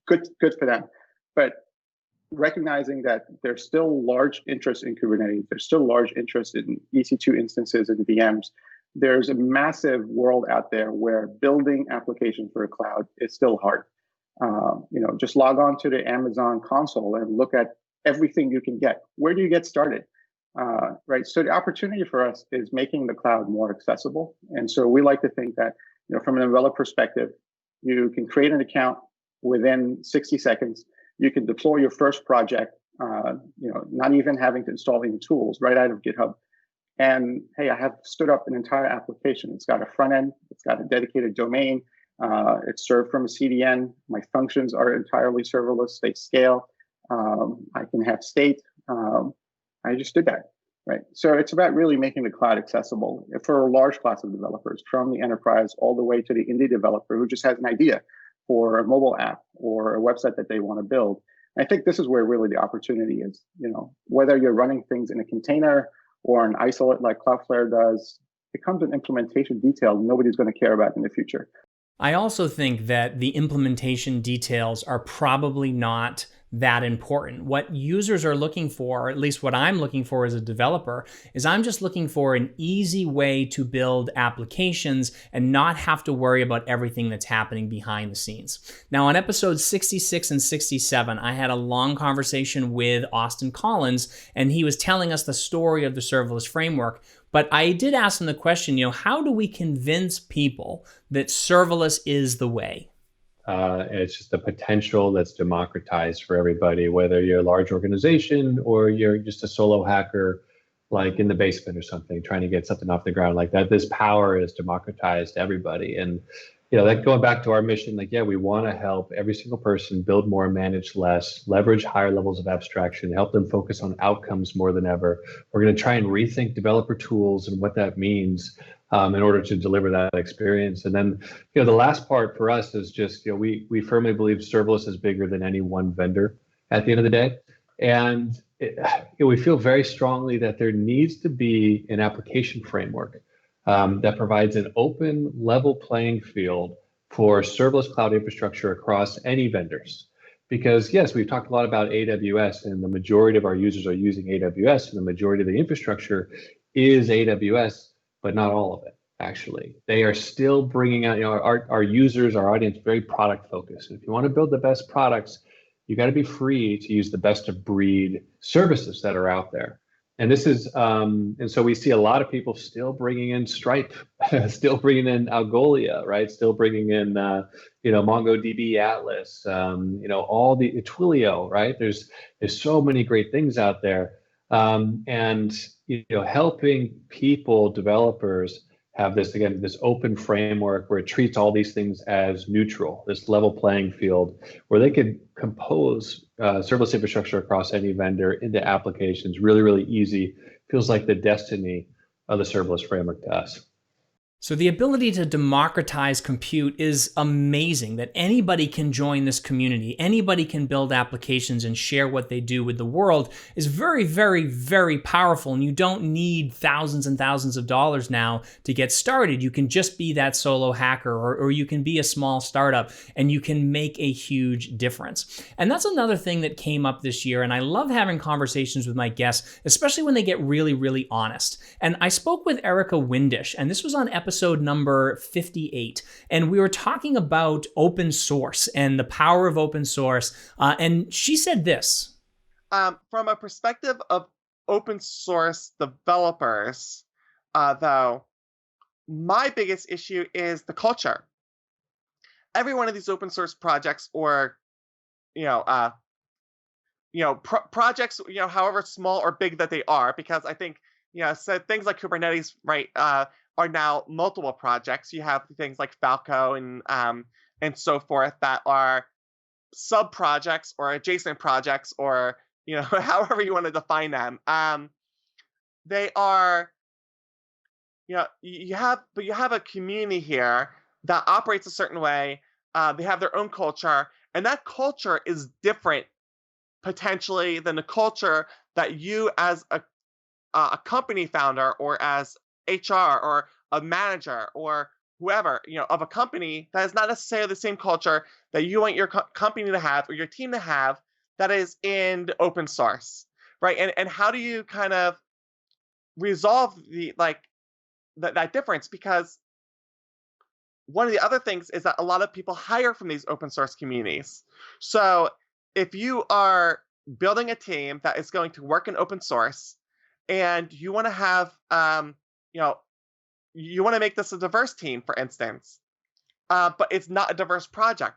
good for them, but recognizing that there's still large interest in Kubernetes, there's still large interest in EC2 instances and VMs. There's a massive world out there where building applications for a cloud is still hard. Just log on to the Amazon console and look at everything you can get. Where do you get started? So the opportunity for us is making the cloud more accessible. And so we like to think that, from an developer perspective, you can create an account within 60 seconds. You can deploy your first project, not even having to install any tools right out of GitHub. And hey, I have stood up an entire application. It's got a front end. It's got a dedicated domain. It's served from a CDN. My functions are entirely serverless. They scale. I can have state. I just did that, right? So it's about really making the cloud accessible for a large class of developers, from the enterprise all the way to the indie developer who just has an idea for a mobile app or a website that they want to build. And I think this is where really the opportunity is. Whether you're running things in a container or an isolate like Cloudflare does, it becomes an implementation detail nobody's going to care about in the future. I also think that the implementation details are probably not that important. What users are looking for, or at least what I'm looking for as a developer, is I'm just looking for an easy way to build applications and not have to worry about everything that's happening behind the scenes. Now, on episodes 66 and 67, I had a long conversation with Austen Collins, and he was telling us the story of the serverless framework. But I did ask him the question, how do we convince people that serverless is the way? It's just the potential that's democratized for everybody, whether you're a large organization or you're just a solo hacker, like in the basement or something, trying to get something off the ground like that. This power is democratized to everybody. And, that going back to our mission, we want to help every single person build more, manage less, leverage higher levels of abstraction, help them focus on outcomes more than ever. We're going to try and rethink developer tools and what that means in order to deliver that experience. And then, the last part for us is just, we firmly believe serverless is bigger than any one vendor at the end of the day. And we feel very strongly that there needs to be an application framework that provides an open, level playing field for serverless cloud infrastructure across any vendors. Because yes, we've talked a lot about AWS, and the majority of our users are using AWS, and the majority of the infrastructure is AWS, but not all of it, actually. They are still bringing out, our users, our audience, very product focused. If you want to build the best products, you got to be free to use the best of breed services that are out there. And this is, and so we see a lot of people still bringing in Stripe, still bringing in Algolia, right? Still bringing in, MongoDB Atlas, all the Twilio, right? There's so many great things out there, and helping people, developers, have this open framework where it treats all these things as neutral, this level playing field, where they could compose serverless infrastructure across any vendor into applications really, really easy. Feels like the destiny of the serverless framework to us. So the ability to democratize compute is amazing, that anybody can join this community, anybody can build applications and share what they do with the world is very, very, very powerful. And you don't need thousands and thousands of dollars now to get started. You can just be that solo hacker, or you can be a small startup, and you can make a huge difference. And that's another thing that came up this year. And I love having conversations with my guests, especially when they get really, really honest. And I spoke with Erica Windisch, and this was on episode number 58. And we were talking about open source and the power of open source. And she said this. From a perspective of open source developers, though, my biggest issue is the culture. Every one of these open source projects, or projects, however small or big that they are, because I think so things like Kubernetes, right, are now multiple projects. You have things like Falco and so forth that are sub projects or adjacent projects, or however you want to define them. They are, you have a community here that operates a certain way. They have their own culture, and that culture is different potentially than the culture that you as a company founder, or as HR, or a manager, or whoever, of a company, that is not necessarily the same culture that you want your company to have, or your team to have, that is in the open source, right? And how do you kind of resolve that difference? Because one of the other things is that a lot of people hire from these open source communities. So if you are building a team that is going to work in open source, and you want to have, you want to make this a diverse team, for instance, but it's not a diverse project.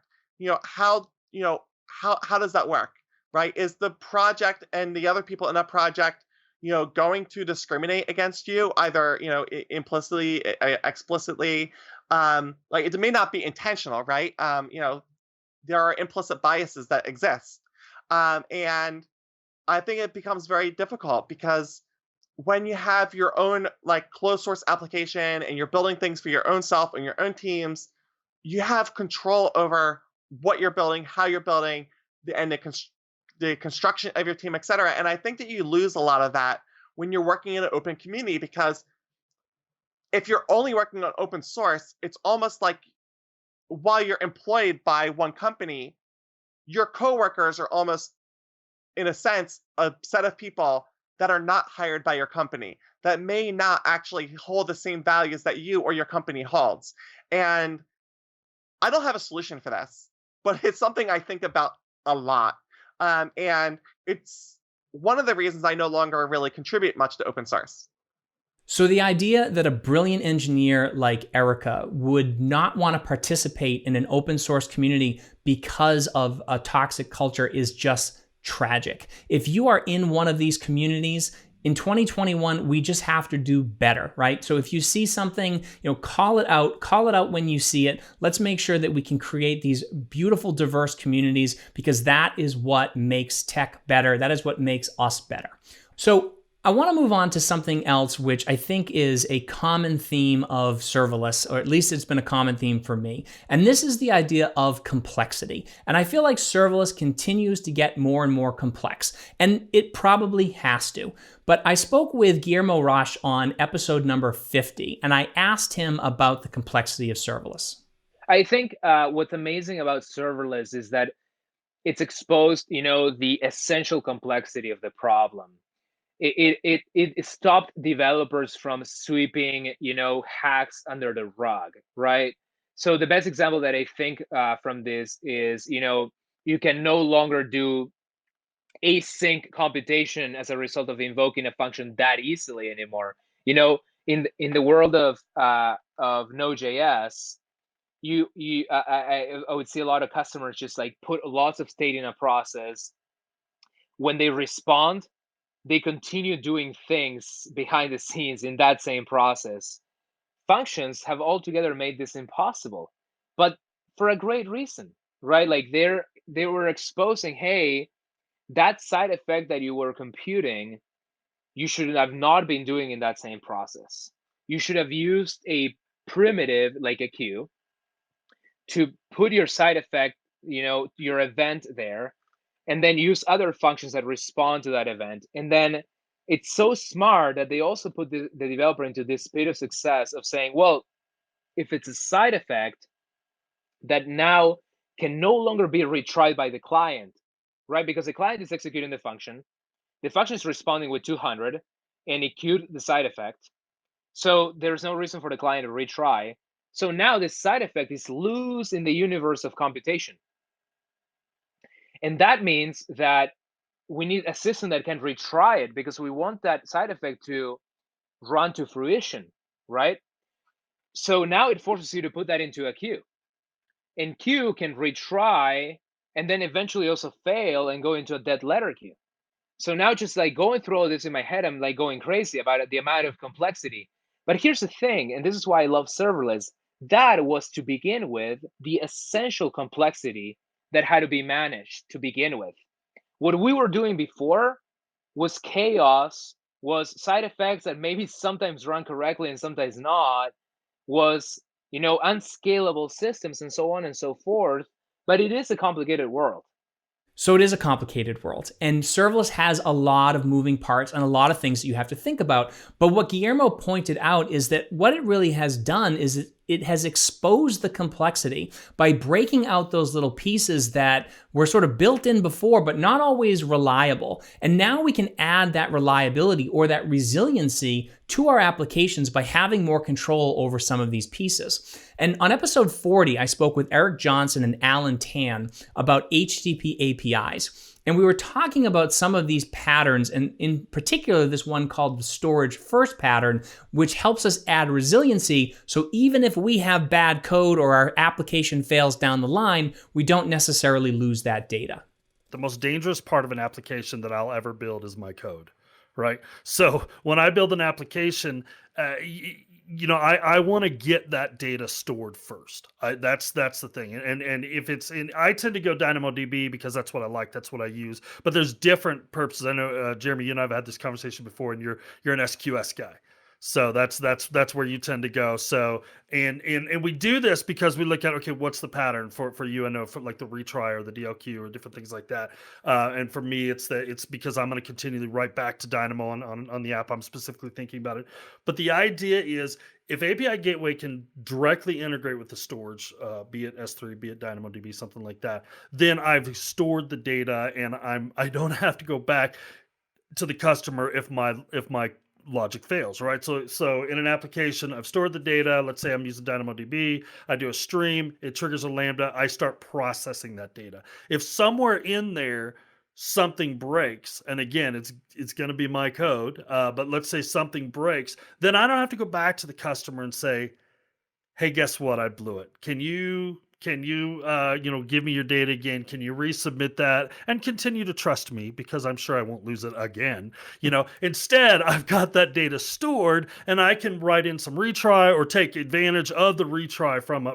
How does that work, right? Is the project and the other people in that project, going to discriminate against you, either implicitly, explicitly? It may not be intentional, right? There are implicit biases that exist, and I think it becomes very difficult, because when you have your own closed source application and you're building things for your own self and your own teams, you have control over what you're building, how you're building, and the construction of your team, et cetera. And I think that you lose a lot of that when you're working in an open community, because if you're only working on open source, it's almost like while you're employed by one company, your coworkers are almost, in a sense, a set of people that are not hired by your company, that may not actually hold the same values that you or your company holds. And I don't have a solution for this, but it's something I think about a lot. And it's one of the reasons I no longer really contribute much to open source. So the idea that a brilliant engineer like Erica would not want to participate in an open source community because of a toxic culture is just tragic. If you are in one of these communities, in 2021, we just have to do better, right? So if you see something, call it out when you see it. Let's make sure that we can create these beautiful, diverse communities, because that is what makes tech better. That is what makes us better. So I want to move on to something else, which I think is a common theme of serverless, or at least it's been a common theme for me. And this is the idea of complexity. And I feel like serverless continues to get more and more complex, and it probably has to. But I spoke with Guillermo Rauch on episode number 50, and I asked him about the complexity of serverless. I think what's amazing about serverless is that it's exposed, the essential complexity of the problem. It stopped developers from sweeping, hacks under the rug, right? So the best example that I think from this is, you can no longer do async computation as a result of invoking a function that easily anymore. In the world of Node.js, I would see a lot of customers just like put lots of state in a process. When they respond, they continue doing things behind the scenes in that same process. Functions have altogether made this impossible, but for a great reason, right? Like they were exposing, hey, that side effect that you were computing, you should have not been doing in that same process. You should have used a primitive like a queue to put your side effect, your event there, and then use other functions that respond to that event. And then it's so smart that they also put the developer into this state of success of saying, well, if it's a side effect that now can no longer be retried by the client, right? Because the client is executing the function is responding with 200, and it queued the side effect. So there's no reason for the client to retry. So now this side effect is loose in the universe of computation. And that means that we need a system that can retry it, because we want that side effect to run to fruition, right? So now it forces you to put that into a queue. And queue can retry and then eventually also fail and go into a dead letter queue. So now just like going through all this in my head, I'm like going crazy about the amount of complexity. But here's the thing, and this is why I love serverless. That was, to begin with, the essential complexity that had to be managed to begin with. What we were doing before was chaos, was side effects that maybe sometimes run correctly and sometimes not, was, unscalable systems and so on and so forth. But it is a complicated world. So it is a complicated world, and serverless has a lot of moving parts and a lot of things that you have to think about. But what Guillermo pointed out is that what it really has done is it has exposed the complexity by breaking out those little pieces that were sort of built in before, but not always reliable. And now we can add that reliability or that resiliency to our applications by having more control over some of these pieces. And on episode 40, I spoke with Eric Johnston and Alan Tan about HTTP APIs. And we were talking about some of these patterns, and in particular, this one called the storage first pattern, which helps us add resiliency. So even if we have bad code or our application fails down the line, we don't necessarily lose that data. The most dangerous part of an application that I'll ever build is my code, right? So when I build an application, I want to get that data stored first. That's the thing. And if it's in, I tend to go DynamoDB because that's what I like. That's what I use. But there's different purposes. I know, Jeremy, you and I have had this conversation before, and you're an SQS guy. So that's where you tend to go. So and we do this because we look at, okay, what's the pattern for you? I know for like the retry or the DLQ or different things like that. And for me, it's because I'm going to continually write back to Dynamo on the app. I'm specifically thinking about it. But the idea is, if API Gateway can directly integrate with the storage, be it S3, be it DynamoDB, something like that, then I've stored the data, and I don't have to go back to the customer if my logic fails, right? So in an application, I've stored the data. Let's say I'm using DynamoDB. I do a stream. It triggers a Lambda. I start processing that data. If somewhere in there something breaks, and again, it's going to be my code, but let's say something breaks, then I don't have to go back to the customer and say, hey, guess what? I blew it. Can you give me your data again? Can you resubmit that and continue to trust me, because I'm sure I won't lose it again. Instead, I've got that data stored, and I can write in some retry or take advantage of the retry from an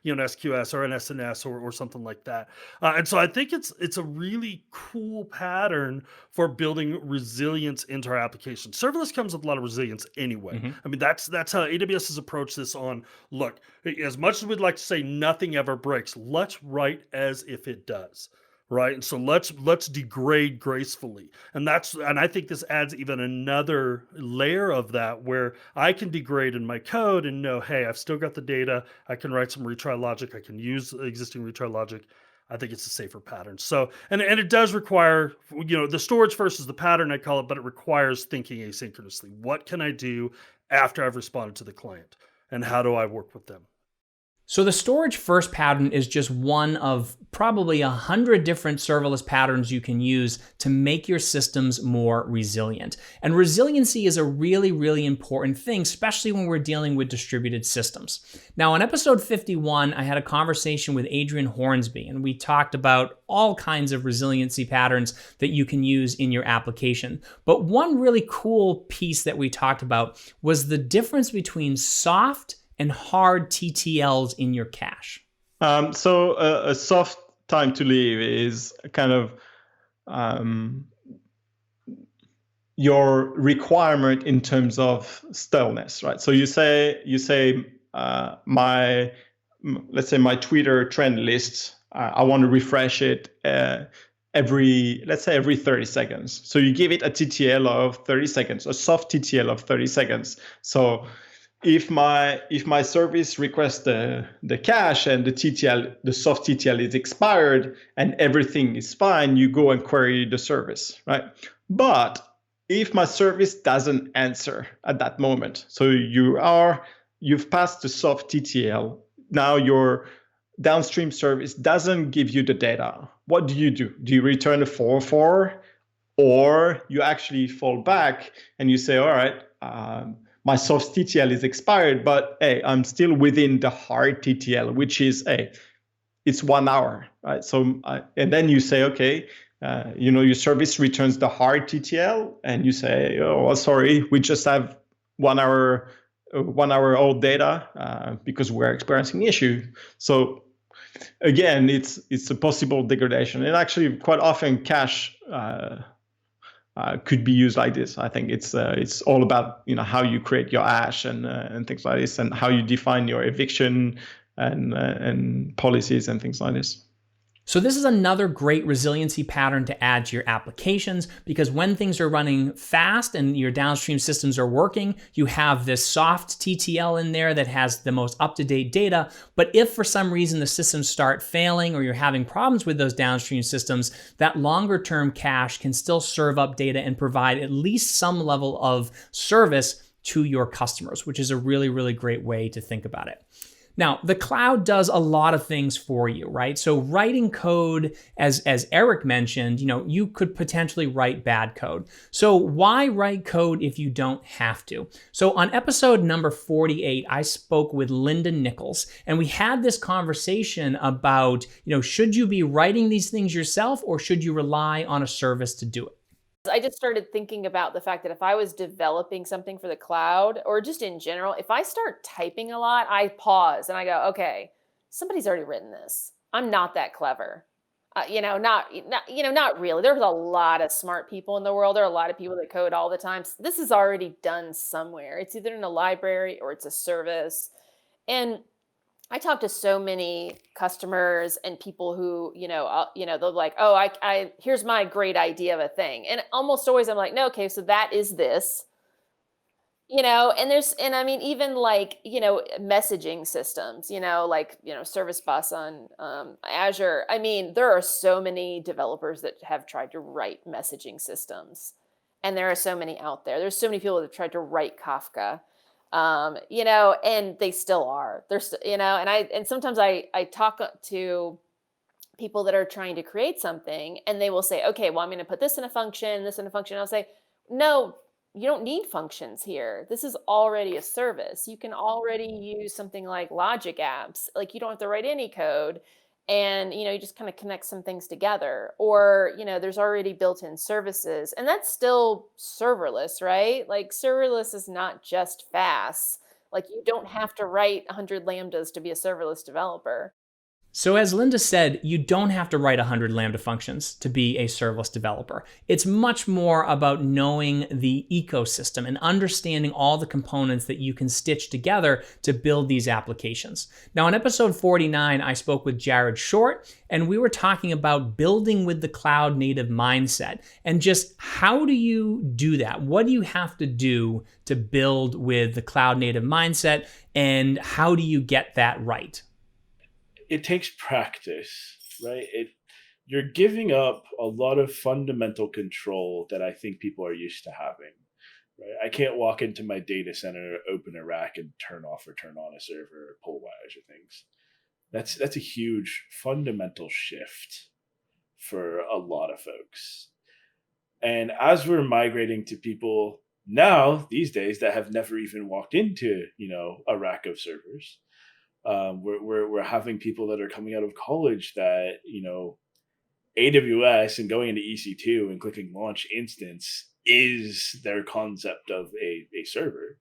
SQS or an SNS or something like that. And so I think it's a really cool pattern for building resilience into our application. Serverless comes with a lot of resilience anyway. Mm-hmm. I mean, that's how AWS has approached this on, look, as much as we'd like to say nothing ever breaks, let's write as if it does, right? And so let's degrade gracefully. And I think this adds even another layer of that, where I can degrade in my code and know, hey, I've still got the data. I can write some retry logic. I can use existing retry logic. I think it's a safer pattern. So, and it does require, the storage first is the pattern, I call it, but it requires thinking asynchronously. What can I do after I've responded to the client? And how do I work with them? So the storage first pattern is just one of probably 100 different serverless patterns you can use to make your systems more resilient. And resiliency is a really, really important thing, especially when we're dealing with distributed systems. Now, in episode 51, I had a conversation with Adrian Hornsby, and we talked about all kinds of resiliency patterns that you can use in your application. But one really cool piece that we talked about was the difference between soft and hard TTLs in your cache. So a soft time to leave is kind of your requirement in terms of stillness, right? So you say let's say my Twitter trend list, I want to refresh it every 30 seconds. So you give it a TTL of 30 seconds, a soft TTL of 30 seconds. So if my service requests the cache and the soft TTL is expired and everything is fine, you go and query the service, right? But if my service doesn't answer at that moment, so you've passed the soft TTL, now your downstream service doesn't give you the data. What do? Do you return a 404, or you actually fall back and you say, all right, my soft TTL is expired, but hey, I'm still within the hard TTL, which is it's 1 hour, right? So and then you say, okay, your service returns the hard TTL, and you say, oh, sorry, we just have 1 hour old data because we're experiencing issue. So again, it's a possible degradation, and actually quite often cache could be used like this. I think it's all about how you create your ash and things like this, and how you define your eviction and policies and things like this. So this is another great resiliency pattern to add to your applications, because when things are running fast and your downstream systems are working, you have this soft TTL in there that has the most up-to-date data. But if for some reason the systems start failing or you're having problems with those downstream systems, that longer-term cache can still serve up data and provide at least some level of service to your customers, which is a really, really great way to think about it. Now, the cloud does a lot of things for you, right? So writing code, as Eric mentioned, you could potentially write bad code. So why write code if you don't have to? So on episode number 48, I spoke with Lyndon Nichols, and we had this conversation about, should you be writing these things yourself, or should you rely on a service to do it? I just started thinking about the fact that if I was developing something for the cloud, or just in general, if I start typing a lot, I pause and I go, okay, somebody's already written this. I'm not that clever. Not really. There's a lot of smart people in the world. There are a lot of people that code all the time. So this is already done somewhere. It's either in a library or it's a service. And I talk to so many customers and people who, they're like, oh, I here's my great idea of a thing. And almost always I'm like, no, okay, so that is this, even like, messaging systems, Service Bus on Azure. I mean, there are so many developers that have tried to write messaging systems, and there are so many out there. There's so many people that have tried to write Kafka. And they still are. There's, and sometimes I talk to people that are trying to create something, and they will say, okay, well, I'm going to put this in a function, this in a function. I'll say, no, you don't need functions here. This is already a service. You can already use something like logic apps. Like, you don't have to write any code. And, you just kind of connect some things together, or, there's already built-in services, and that's still serverless, right? Like, serverless is not just fast. Like, you don't have to write 100 Lambdas to be a serverless developer. So as Linda said, you don't have to write 100 Lambda functions to be a serverless developer. It's much more about knowing the ecosystem and understanding all the components that you can stitch together to build these applications. Now, in episode 49, I spoke with Jared Short, and we were talking about building with the cloud native mindset, and just how do you do that? What do you have to do to build with the cloud native mindset, and how do you get that right? It takes practice. right? You're giving up a lot of fundamental control that I think people are used to having. Right? I can't walk into my data center, open a rack, and turn off or turn on a server or pull wires or things. That's a huge fundamental shift for a lot of folks. And as we're migrating to people now these days that have never even walked into, a rack of servers, we're having people that are coming out of college that, AWS and going into EC2 and clicking launch instance is their concept of a server.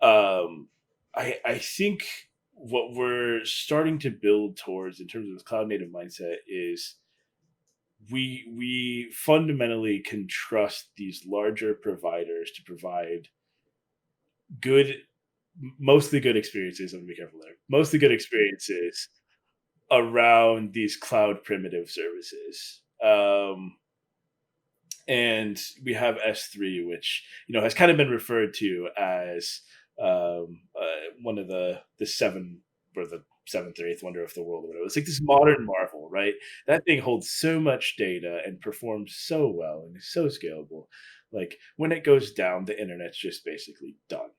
I think what we're starting to build towards in terms of this cloud native mindset is we fundamentally can trust these larger providers to provide mostly good experiences. I'm gonna be careful there. Mostly good experiences around these cloud primitive services. And we have S3, which, has kind of been referred to as one of the seven, or the seventh or eighth wonder of the world, or whatever. It's like this modern marvel, right? That thing holds so much data and performs so well and is so scalable. Like when it goes down, the internet's just basically done.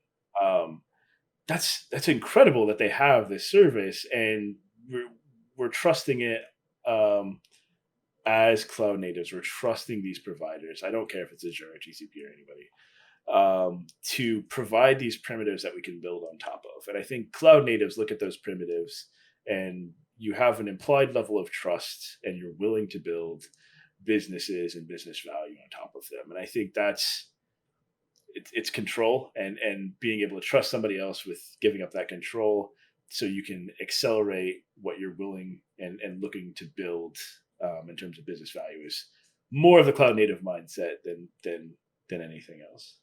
That's incredible that they have this service, and we're trusting it as cloud natives. We're trusting these providers. I don't care if it's Azure or GCP or anybody, to provide these primitives that we can build on top of. And I think cloud natives look at those primitives, and you have an implied level of trust, and you're willing to build businesses and business value on top of them. And I think it's control and being able to trust somebody else with giving up that control, so you can accelerate what you're willing and looking to build in terms of business value is more of the cloud native mindset than anything else.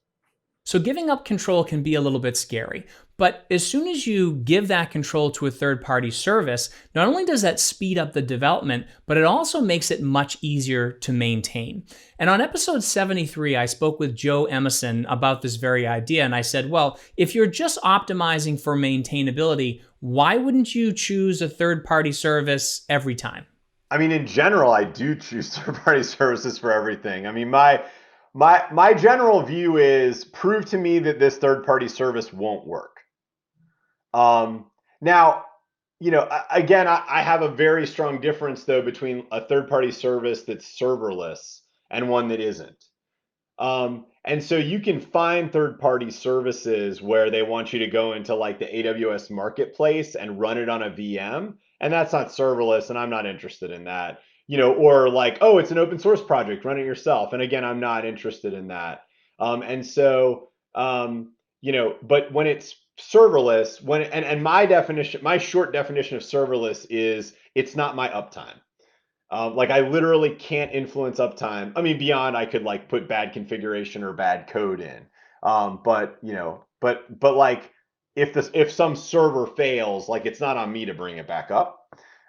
So giving up control can be a little bit scary, but as soon as you give that control to a third-party service, not only does that speed up the development, but it also makes it much easier to maintain. And on episode 73, I spoke with Joe Emerson about this very idea, and I said, well, if you're just optimizing for maintainability, why wouldn't you choose a third-party service every time? I mean, in general, I do choose third-party services for everything. I mean, my general view is prove to me that this third-party service won't work. Now, again, I have a very strong difference though between a third-party service that's serverless and one that isn't. And so you can find third-party services where they want you to go into like the AWS marketplace and run it on a VM, and that's not serverless, and I'm not interested in that. Or like, oh, it's an open source project, run it yourself. And again, I'm not interested in that. But when it's serverless, my short definition of serverless is it's not my uptime. Like I literally can't influence uptime. I mean, beyond I could like put bad configuration or bad code in. But like if some server fails, like it's not on me to bring it back up.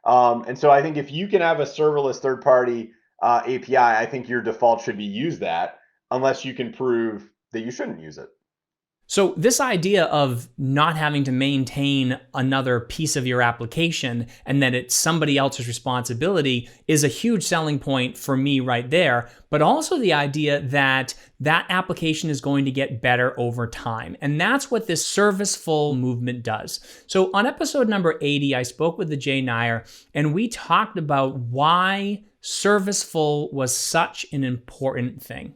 And so I think if you can have a serverless third-party API, I think your default should be use that, unless you can prove that you shouldn't use it. So this idea of not having to maintain another piece of your application and that it's somebody else's responsibility is a huge selling point for me right there, but also the idea that that application is going to get better over time. And that's what this serviceful movement does. So on episode number 80, I spoke with the Jay Nair, and we talked about why serviceful was such an important thing.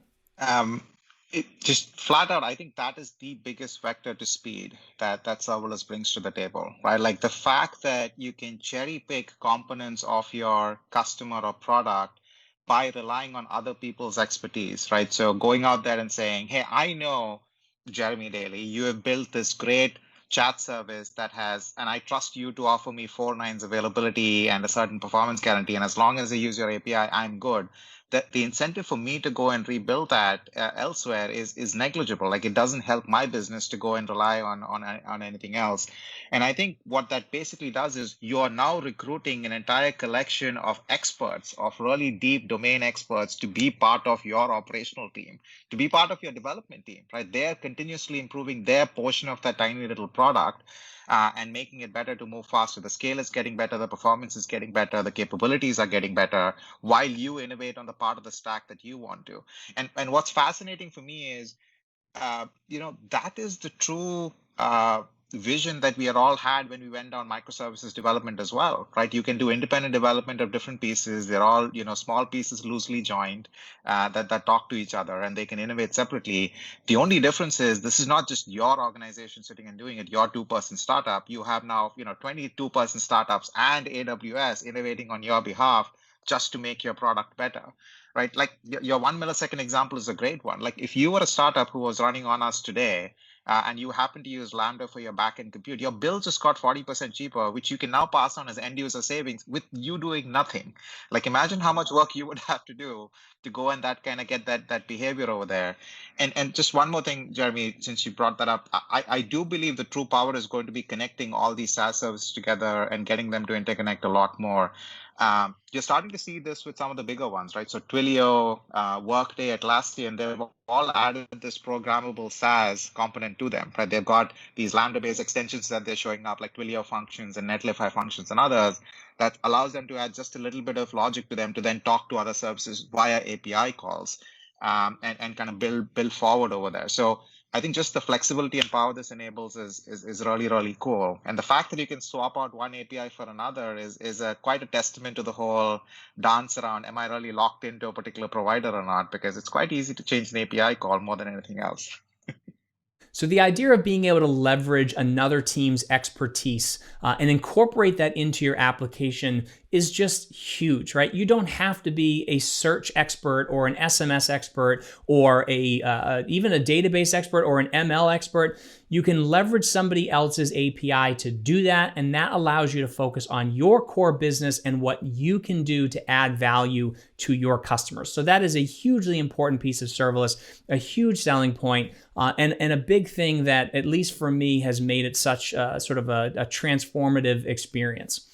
It just flat out, I think that is the biggest vector to speed that serverless brings to the table, right? Like the fact that you can cherry pick components of your customer or product by relying on other people's expertise, right? So going out there and saying, hey, I know, Jeremy Daly, you have built this great chat service that has, and I trust you to offer me 4 nines availability and a certain performance guarantee. And as long as I use your API, I'm good. the incentive for me to go and rebuild that elsewhere is negligible. Like, it doesn't help my business to go and rely on anything else. And I think what that basically does is you are now recruiting an entire collection of experts, of really deep domain experts, to be part of your operational team, to be part of your development team, right? They're continuously improving their portion of that tiny little product. And making it better to move faster. The scale is getting better, the performance is getting better, the capabilities are getting better, while you innovate on the part of the stack that you want to. And what's fascinating for me is, that is the true vision that we all had when we went down microservices development as well, right? You can do independent development of different pieces. They're all, small pieces loosely joined that talk to each other, and they can innovate separately. The only difference is this is not just your organization sitting and doing it, your 2-person startup. You have now, 22-person startups and AWS innovating on your behalf just to make your product better, right? Like, your 1 millisecond example is a great one. Like, if you were a startup who was running on us today, and you happen to use Lambda for your backend compute, your bill just got 40% cheaper, which you can now pass on as end user savings with you doing nothing. Like, imagine how much work you would have to do to go and that kind of get that behavior over there. And just one more thing, Jeremy, since you brought that up, I do believe the true power is going to be connecting all these SaaS services together and getting them to interconnect a lot more. You're starting to see this with some of the bigger ones, right? So Twilio, Workday, Atlassian, they've all added this programmable SaaS component to them, right? They've got these Lambda-based extensions that they're showing up, like Twilio functions and Netlify functions and others, that allows them to add just a little bit of logic to them to then talk to other services via API calls, and kind of build forward over there. So I think just the flexibility and power this enables is really, really cool. And the fact that you can swap out one API for another is quite a testament to the whole dance around, am I really locked into a particular provider or not? Because it's quite easy to change an API call more than anything else. So the idea of being able to leverage another team's expertise and incorporate that into your application is just huge, right? You don't have to be a search expert or an SMS expert or even a database expert or an ML expert. You can leverage somebody else's API to do that, and that allows you to focus on your core business and what you can do to add value to your customers. So that is a hugely important piece of serverless, a huge selling point, and a big thing that, at least for me, has made it such sort of a transformative experience.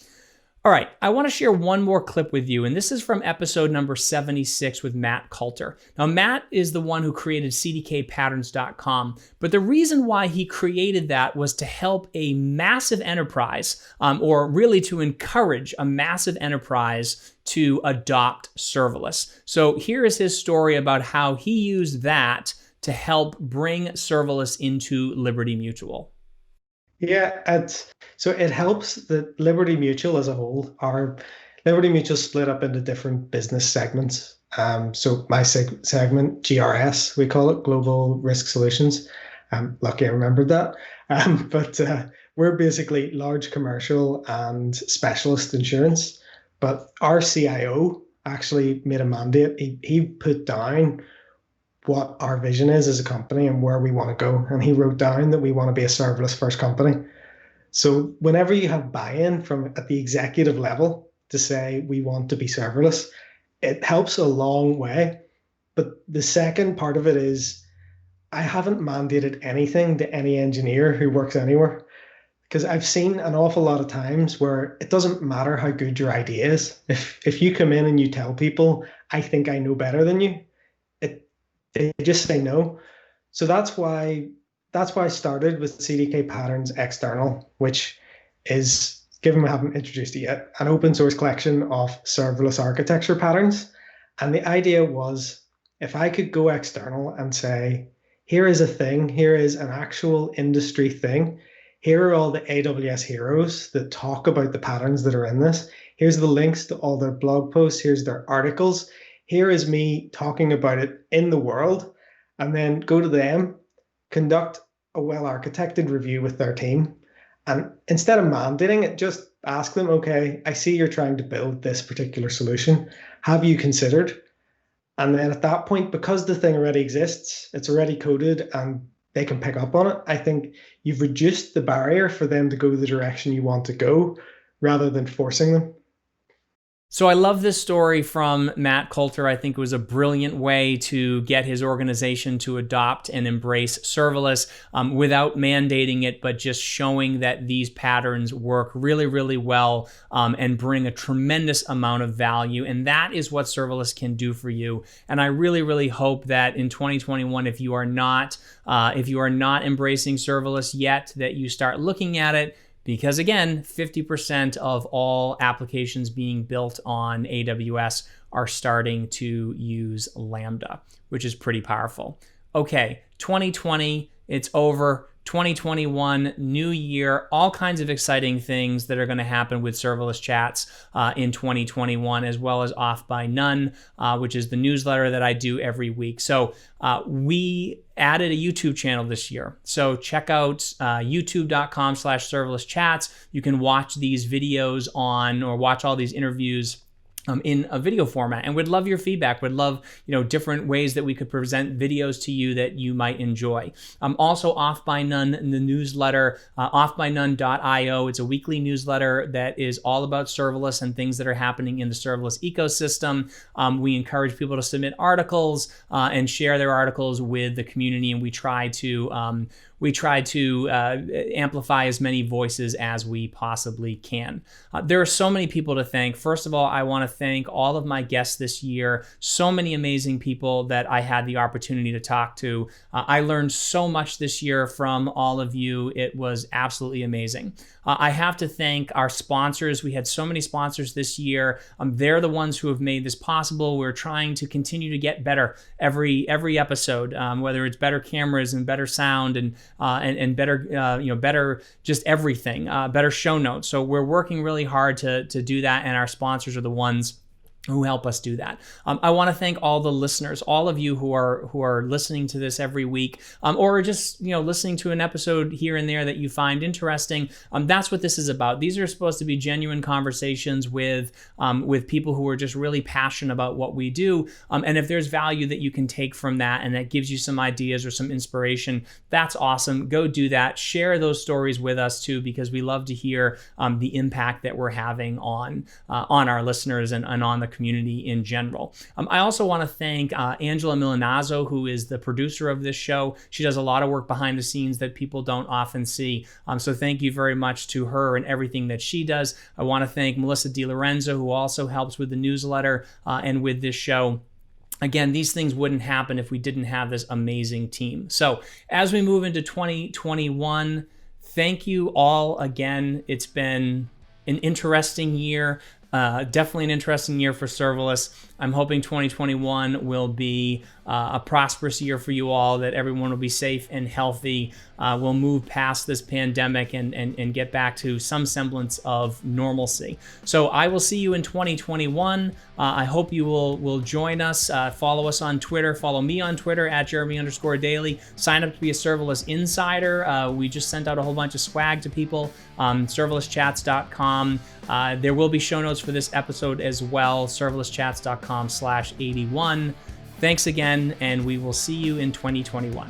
All right, I want to share one more clip with you, and this is from episode number 76 with Matt Coulter. Now, Matt is the one who created cdkpatterns.com, but the reason why he created that was to help a massive enterprise, or really to encourage a massive enterprise to adopt serverless. So here is his story about how he used that to help bring serverless into Liberty Mutual. Yeah, so it helps that Liberty Mutual as a whole, our Liberty Mutual split up into different business segments. So my segment, GRS, we call it, Global Risk Solutions. I'm lucky I remembered that. But we're basically large commercial and specialist insurance. But our CIO actually made a mandate. He put down what our vision is as a company and where we want to go. And he wrote down that we want to be a serverless first company. So whenever you have buy-in from at the executive level to say we want to be serverless, it helps a long way. But the second part of it is I haven't mandated anything to any engineer who works anywhere, because I've seen an awful lot of times where it doesn't matter how good your idea is. If you come in and you tell people, I think I know better than you, they just say no. So that's why I started with CDK Patterns External, which is, given we haven't introduced it yet, an open source collection of serverless architecture patterns. And the idea was, if I could go external and say, here is a thing, here is an actual industry thing, here are all the AWS heroes that talk about the patterns that are in this, here's the links to all their blog posts, here's their articles, here is me talking about it in the world, and then go to them, conduct a well-architected review with their team. And instead of mandating it, just ask them, okay, I see you're trying to build this particular solution. Have you considered? And then at that point, because the thing already exists, it's already coded and they can pick up on it, I think you've reduced the barrier for them to go the direction you want to go rather than forcing them. So I love this story from Matt Coulter. I think it was a brilliant way to get his organization to adopt and embrace serverless without mandating it, but just showing that these patterns work really, really well and bring a tremendous amount of value. And that is what serverless can do for you. And I really, really hope that in 2021, if you are not embracing serverless yet, that you start looking at it. Because again, 50% of all applications being built on AWS are starting to use Lambda, which is pretty powerful. Okay, 2020, it's over. 2021, new year, all kinds of exciting things that are going to happen with serverless chats in 2021, as well as Off by None, which is the newsletter that I do every week. So we added a YouTube channel this year. So check out youtube.com/serverless chats. You can watch these videos or watch all these interviews in a video format, and we'd love your feedback. We'd love, different ways that we could present videos to you that you might enjoy. Also, Off by None, in the newsletter, offbynone.io. It's a weekly newsletter that is all about serverless and things that are happening in the serverless ecosystem. We encourage people to submit articles and share their articles with the community, and we try to amplify as many voices as we possibly can. There are so many people to thank. First of all, I want to thank all of my guests this year. So many amazing people that I had the opportunity to talk to. I learned so much this year from all of you. It was absolutely amazing. I have to thank our sponsors. We had so many sponsors this year. They're the ones who have made this possible. We're trying to continue to get better every episode, whether it's better cameras and better sound and better, better just everything, better show notes. So we're working really hard to do that, and our sponsors are the ones who help us do that. I want to thank all the listeners, all of you who are listening to this every week, or just listening to an episode here and there that you find interesting. That's what this is about. These are supposed to be genuine conversations with people who are just really passionate about what we do. And if there's value that you can take from that, and that gives you some ideas or some inspiration, that's awesome. Go do that. Share those stories with us too, because we love to hear the impact that we're having on our listeners and on the community in general. I also want to thank Angela Milanazzo, who is the producer of this show. She does a lot of work behind the scenes that people don't often see. So thank you very much to her and everything that she does. I want to thank Melissa DiLorenzo, who also helps with the newsletter and with this show. Again, these things wouldn't happen if we didn't have this amazing team. So as we move into 2021, thank you all again. It's been an interesting year. Definitely an interesting year for serverless. I'm hoping 2021 will be a prosperous year for you all, that everyone will be safe and healthy. We'll move past this pandemic and get back to some semblance of normalcy. So I will see you in 2021. I hope you will join us. Follow us on Twitter. Follow me on Twitter at Jeremy_Daily. Sign up to be a serverless insider. We just sent out a whole bunch of swag to people. serverlesschats.com. There will be show notes for this episode as well. serverlesschats.com/81. Thanks again, and we will see you in 2021.